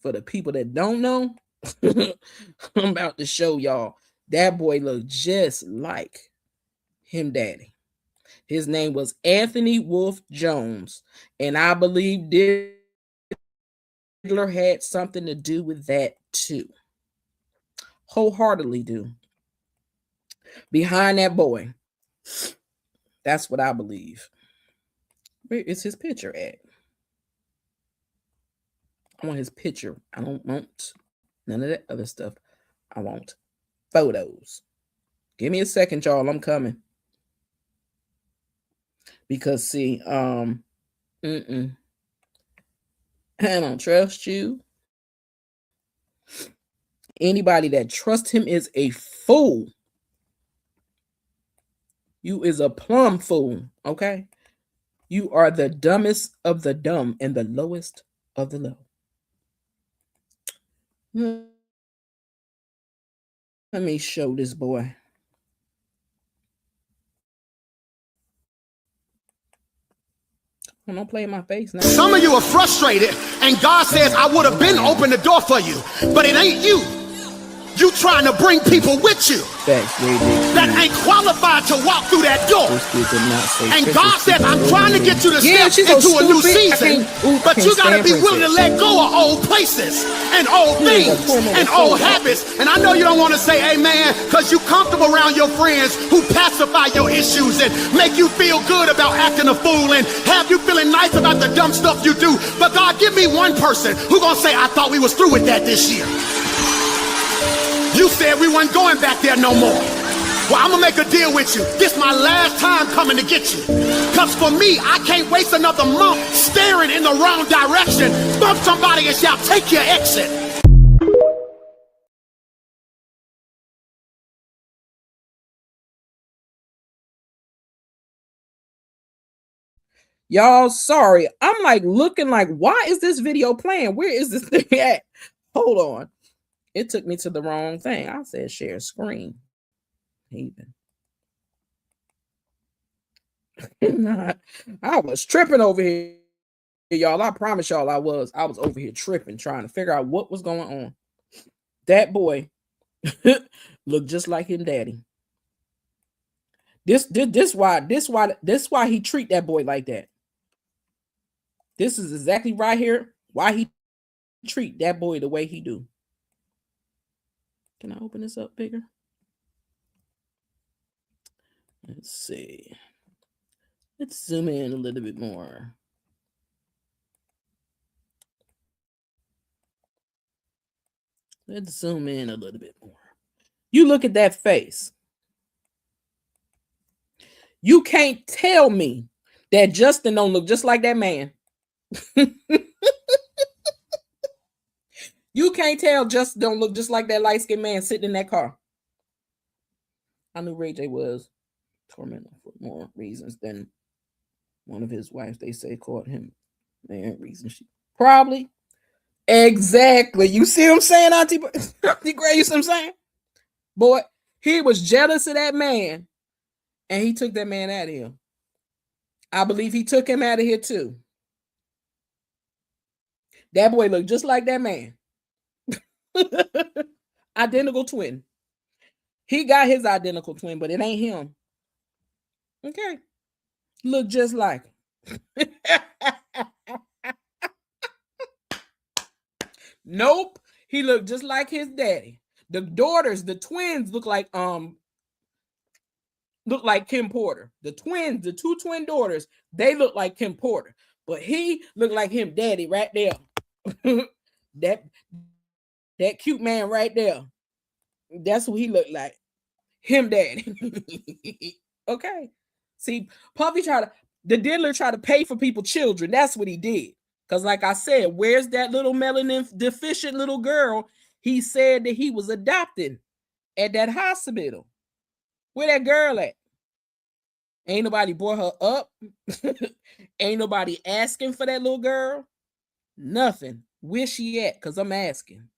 For the people that don't know, I'm about to show y'all. That boy looked just like him daddy. His name was Anthony Wolf Jones. And I believe Diddler had something to do with that too. Wholeheartedly do. Behind that boy. That's what I believe. Where is his picture at? I want his picture. I don't want none of that other stuff. I want photos. Give me a second, y'all. I'm coming. Because see, I don't trust you. Anybody that trusts him is a fool. You is a plumb fool, okay? You are the dumbest of the dumb and the lowest of the low. Let me show this boy. Don't play in my face now. Some of you are frustrated, and God says, I would have been open the door for you, but it ain't you. You trying to bring people with you that ain't qualified to walk through that door. And God says, I'm trying to get you to step into a new season, but you got to be willing to let go of old places and old things and old habits. And I know you don't want to say amen because you comfortable around your friends who pacify your issues and make you feel good about acting a fool and have you feeling nice about the dumb stuff you do. But God, give me one person who gonna say, I thought we was through with that this year. You said we weren't going back there no more. Well, I'm going to make a deal with you. This my last time coming to get you. Because for me, I can't waste another month staring in the wrong direction. Bump somebody and shout, take your exit. Y'all, sorry. I'm like looking like, why is this video playing? Where is this thing at? Hold on. It took me to the wrong thing. I said share screen. Even. I was tripping over here, y'all. I promise y'all I was over here tripping, trying to figure out what was going on. That boy looked just like him daddy. This why he treat that boy like that. This is exactly right here why he treat that boy the way he do. Can I open this up bigger? Let's see. Let's zoom in a little bit more. Let's zoom in a little bit more. You look at that face. You can't tell me that Justin don't look just like that man. You can't tell Justin don't look just like that light-skinned man sitting in that car. I knew Ray J was tormented for more reasons than one of his wives, they say, caught him. Man, reason she probably. Exactly. You see what I'm saying, Auntie Gray? You see what I'm saying? Boy, he was jealous of that man, and he took that man out of here. I believe he took him out of here too. That boy looked just like that man. Identical twin. He got his identical twin, but it ain't him. Okay. Look just like him. Nope. He looked just like his daddy. The daughters, the twins look like Kim Porter. The twins, the two twin daughters, they look like Kim Porter. But he looked like him daddy right there. that cute man right there. That's what he looked like. Him daddy. Okay. See, Puffy the Diddler tried to pay for people's children. That's what he did. Because like I said, where's that little melanin deficient little girl he said that he was adopting at that hospital? Where that girl at? Ain't nobody brought her up. Ain't nobody asking for that little girl. Nothing. Where she at? Because I'm asking.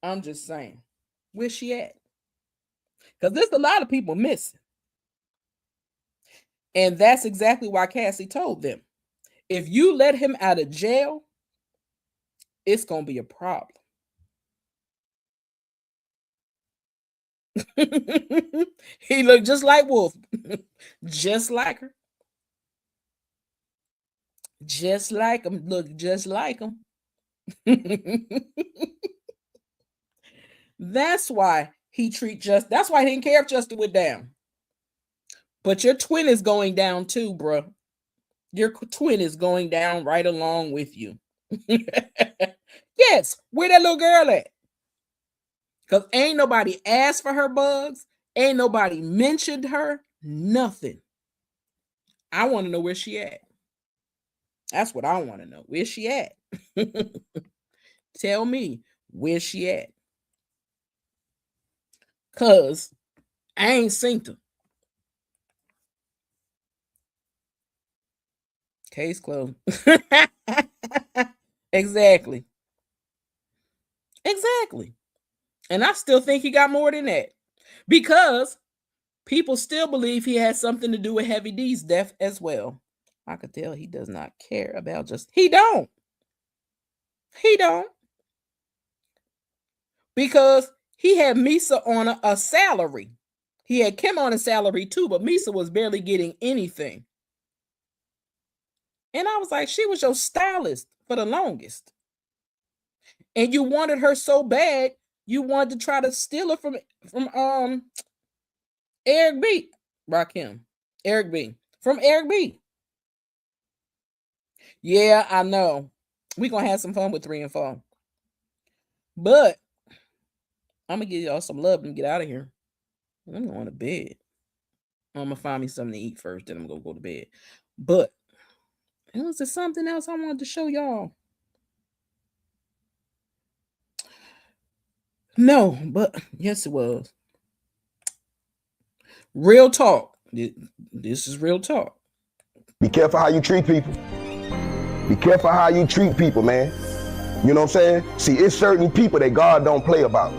I'm just saying. Where she at? Because there's a lot of people missing. And that's exactly why Cassie told them. If you let him out of jail, it's going to be a problem. He looked just like Wolf. Just like her. Just like him. Look just like him. That's why that's why he didn't care if Justin went down. But your twin is going down too, bro. Your twin is going down right along with you. Yes, where that little girl at? Because ain't nobody asked for her bugs. Ain't nobody mentioned her. Nothing. I want to know where she at. That's what I want to know. Where's she at? Tell me, where's she at? Because I ain't seen her. Case closed. Exactly. And I still think he got more than that. Because people still believe he has something to do with Heavy D's death as well. I could tell he does not care about he don't. Because he had Misa on a salary. He had Kim on a salary too, but Misa was barely getting anything. And I was like, she was your stylist for the longest. And you wanted her so bad, you wanted to try to steal her from Eric B. Rakim. Eric B. From Eric B. Yeah, I know. We're going to have some fun with 3 and 4. But I'm going to give y'all some love and get out of here. I'm going to bed. I'm going to find me something to eat first, then I'm going to go to bed. But was there something else I wanted to show y'all? No, but yes, it was. Real talk. This is real talk. Be careful how you treat people. Be careful how you treat people, man. You know what I'm saying? See, it's certain people that God don't play about.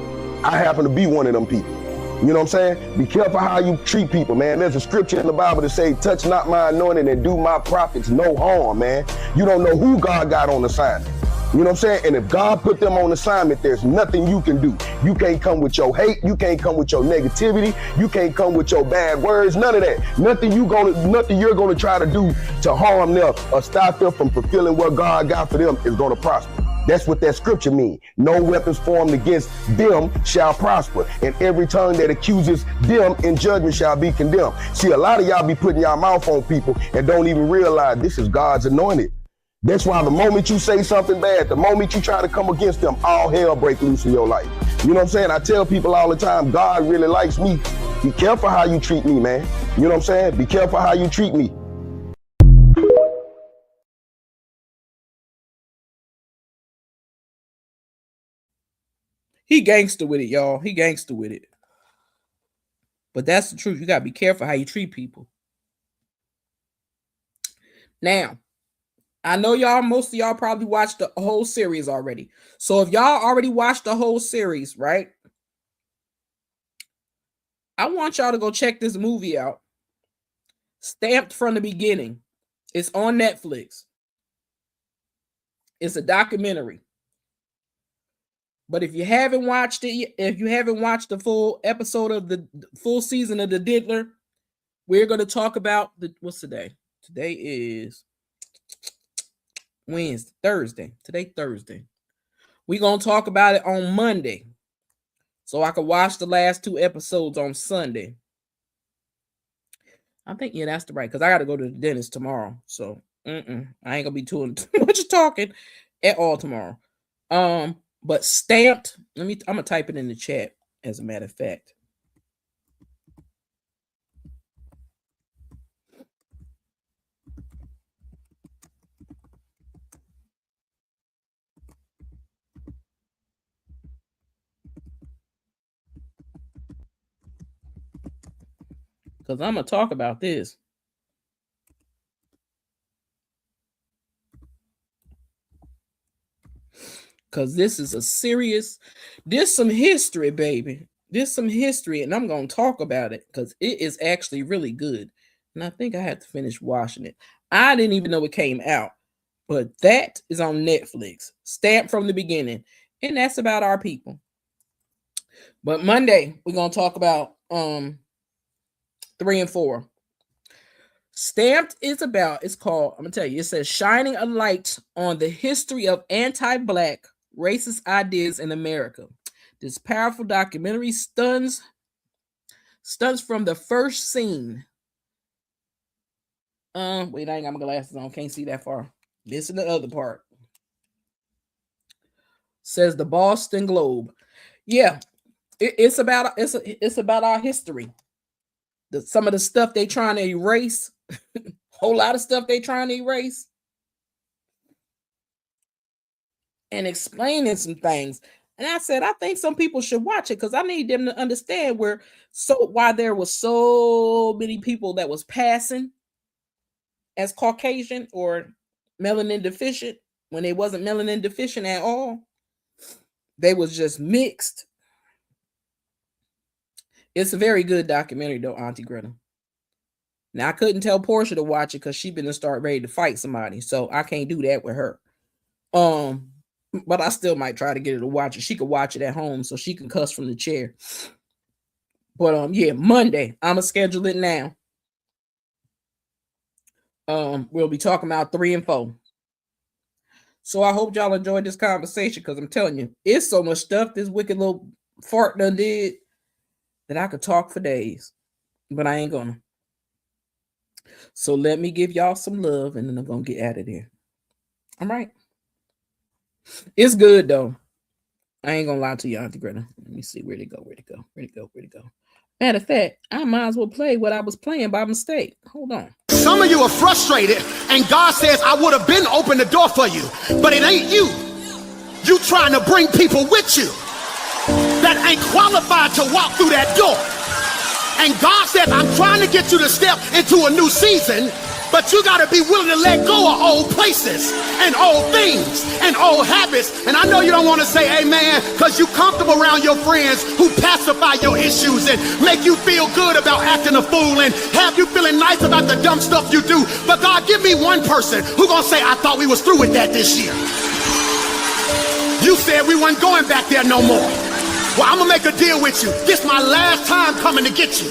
I happen to be one of them people. You know what I'm saying? Be careful how you treat people, man. There's a scripture in the Bible that say, touch not my anointing and do my prophets no harm, man. You don't know who God got on assignment. You know what I'm saying? And if God put them on assignment, there's nothing you can do. You can't come with your hate. You can't come with your negativity. You can't come with your bad words. None of that. Nothing you're gonna try to do to harm them or stop them from fulfilling what God got for them is gonna prosper. That's what that scripture means. No weapons formed against them shall prosper, and every tongue that accuses them in judgment shall be condemned. See, a lot of y'all be putting y'all mouth on people and don't even realize this is God's anointed. That's why the moment you say something bad, the moment you try to come against them, all hell break loose in your life. You know what I'm saying? I tell people all the time, God really likes me. Be careful how you treat me, man. You know what I'm saying? Be careful how you treat me. He gangster with it, y'all. He gangster with it. But that's the truth. You got to be careful how you treat people. Now, I know y'all, most of y'all probably watched the whole series already. So if y'all already watched the whole series, right? I want y'all to go check this movie out. Stamped from the Beginning. It's on Netflix. It's a documentary. But if you haven't watched it, if you haven't watched the full episode of the full season of the Diddler, we're going to talk about what's today? Today is Wednesday, Thursday. Today, Thursday. We're going to talk about it on Monday. So I could watch the last 2 episodes on Sunday. I think, yeah, that's the right, because I got to go to the dentist tomorrow. So I ain't going to be doing too much talking at all tomorrow. But Stamped, I'm going to type it in the chat, as a matter of fact. Because I'm going to talk about this. Because this is a serious, there's some history, baby. There's some history, and I'm going to talk about it because it is actually really good. And I think I had to finish watching it. I didn't even know it came out, but that is on Netflix. Stamped from the Beginning. And that's about our people. But Monday, we're going to talk about 3 and 4. Stamped is about, it's called, I'm going to tell you, it says shining a light on the history of anti-Black racist ideas in America. This powerful documentary stuns from the first scene. Wait, I ain't got my glasses on. Can't see that far. This is the other part. Says the Boston Globe. Yeah, it's about our history. Some of the stuff they trying to erase. Whole lot of stuff they trying to erase. And explaining some things. And I said, I think some people should watch it because I need them to understand why there was so many people that was passing as Caucasian or melanin deficient when they wasn't melanin deficient at all. They was just mixed. It's a very good documentary though, Auntie Greta. Now I couldn't tell Portia to watch it because she been to start ready to fight somebody. So I can't do that with her. But I still might try to get her to watch it. She could watch it at home so she can cuss from the chair. But yeah, Monday. I'ma schedule it now. We'll be talking about 3 and 4. So I hope y'all enjoyed this conversation because I'm telling you, it's so much stuff this wicked little fart done did that I could talk for days. But I ain't gonna. So let me give y'all some love and then I'm gonna get out of there. All right. It's good though. I ain't gonna lie to you, Auntie Greta. Let me see where'd it go. Matter of fact, I might as well play what I was playing by mistake. Hold on. Some of you are frustrated, and God says, I would have been open the door for you, but it ain't you. You trying to bring people with you that ain't qualified to walk through that door. And God says, I'm trying to get you to step into a new season, but you got to be willing to let go of old places and old things and old habits. And I know you don't want to say amen because you comfortable around your friends who pacify your issues and make you feel good about acting a fool and have you feeling nice about the dumb stuff you do. But God, give me one person who gonna say, I thought we was through with that this year. You said we weren't going back there no more. Well, I'm gonna make a deal with you. This my last time coming to get you.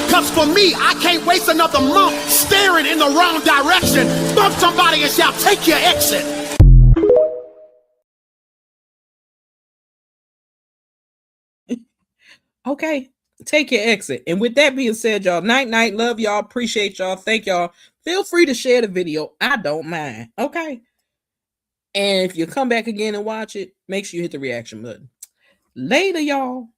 Cause for me, I can't waste another month staring in the wrong direction. Bump somebody and shout, take your exit. Okay, take your exit. And with that being said, y'all, night, love y'all, appreciate y'all, thank y'all. Feel free to share the video. I don't mind. Okay. And if you come back again and watch it, make sure you hit the reaction button. Later, y'all.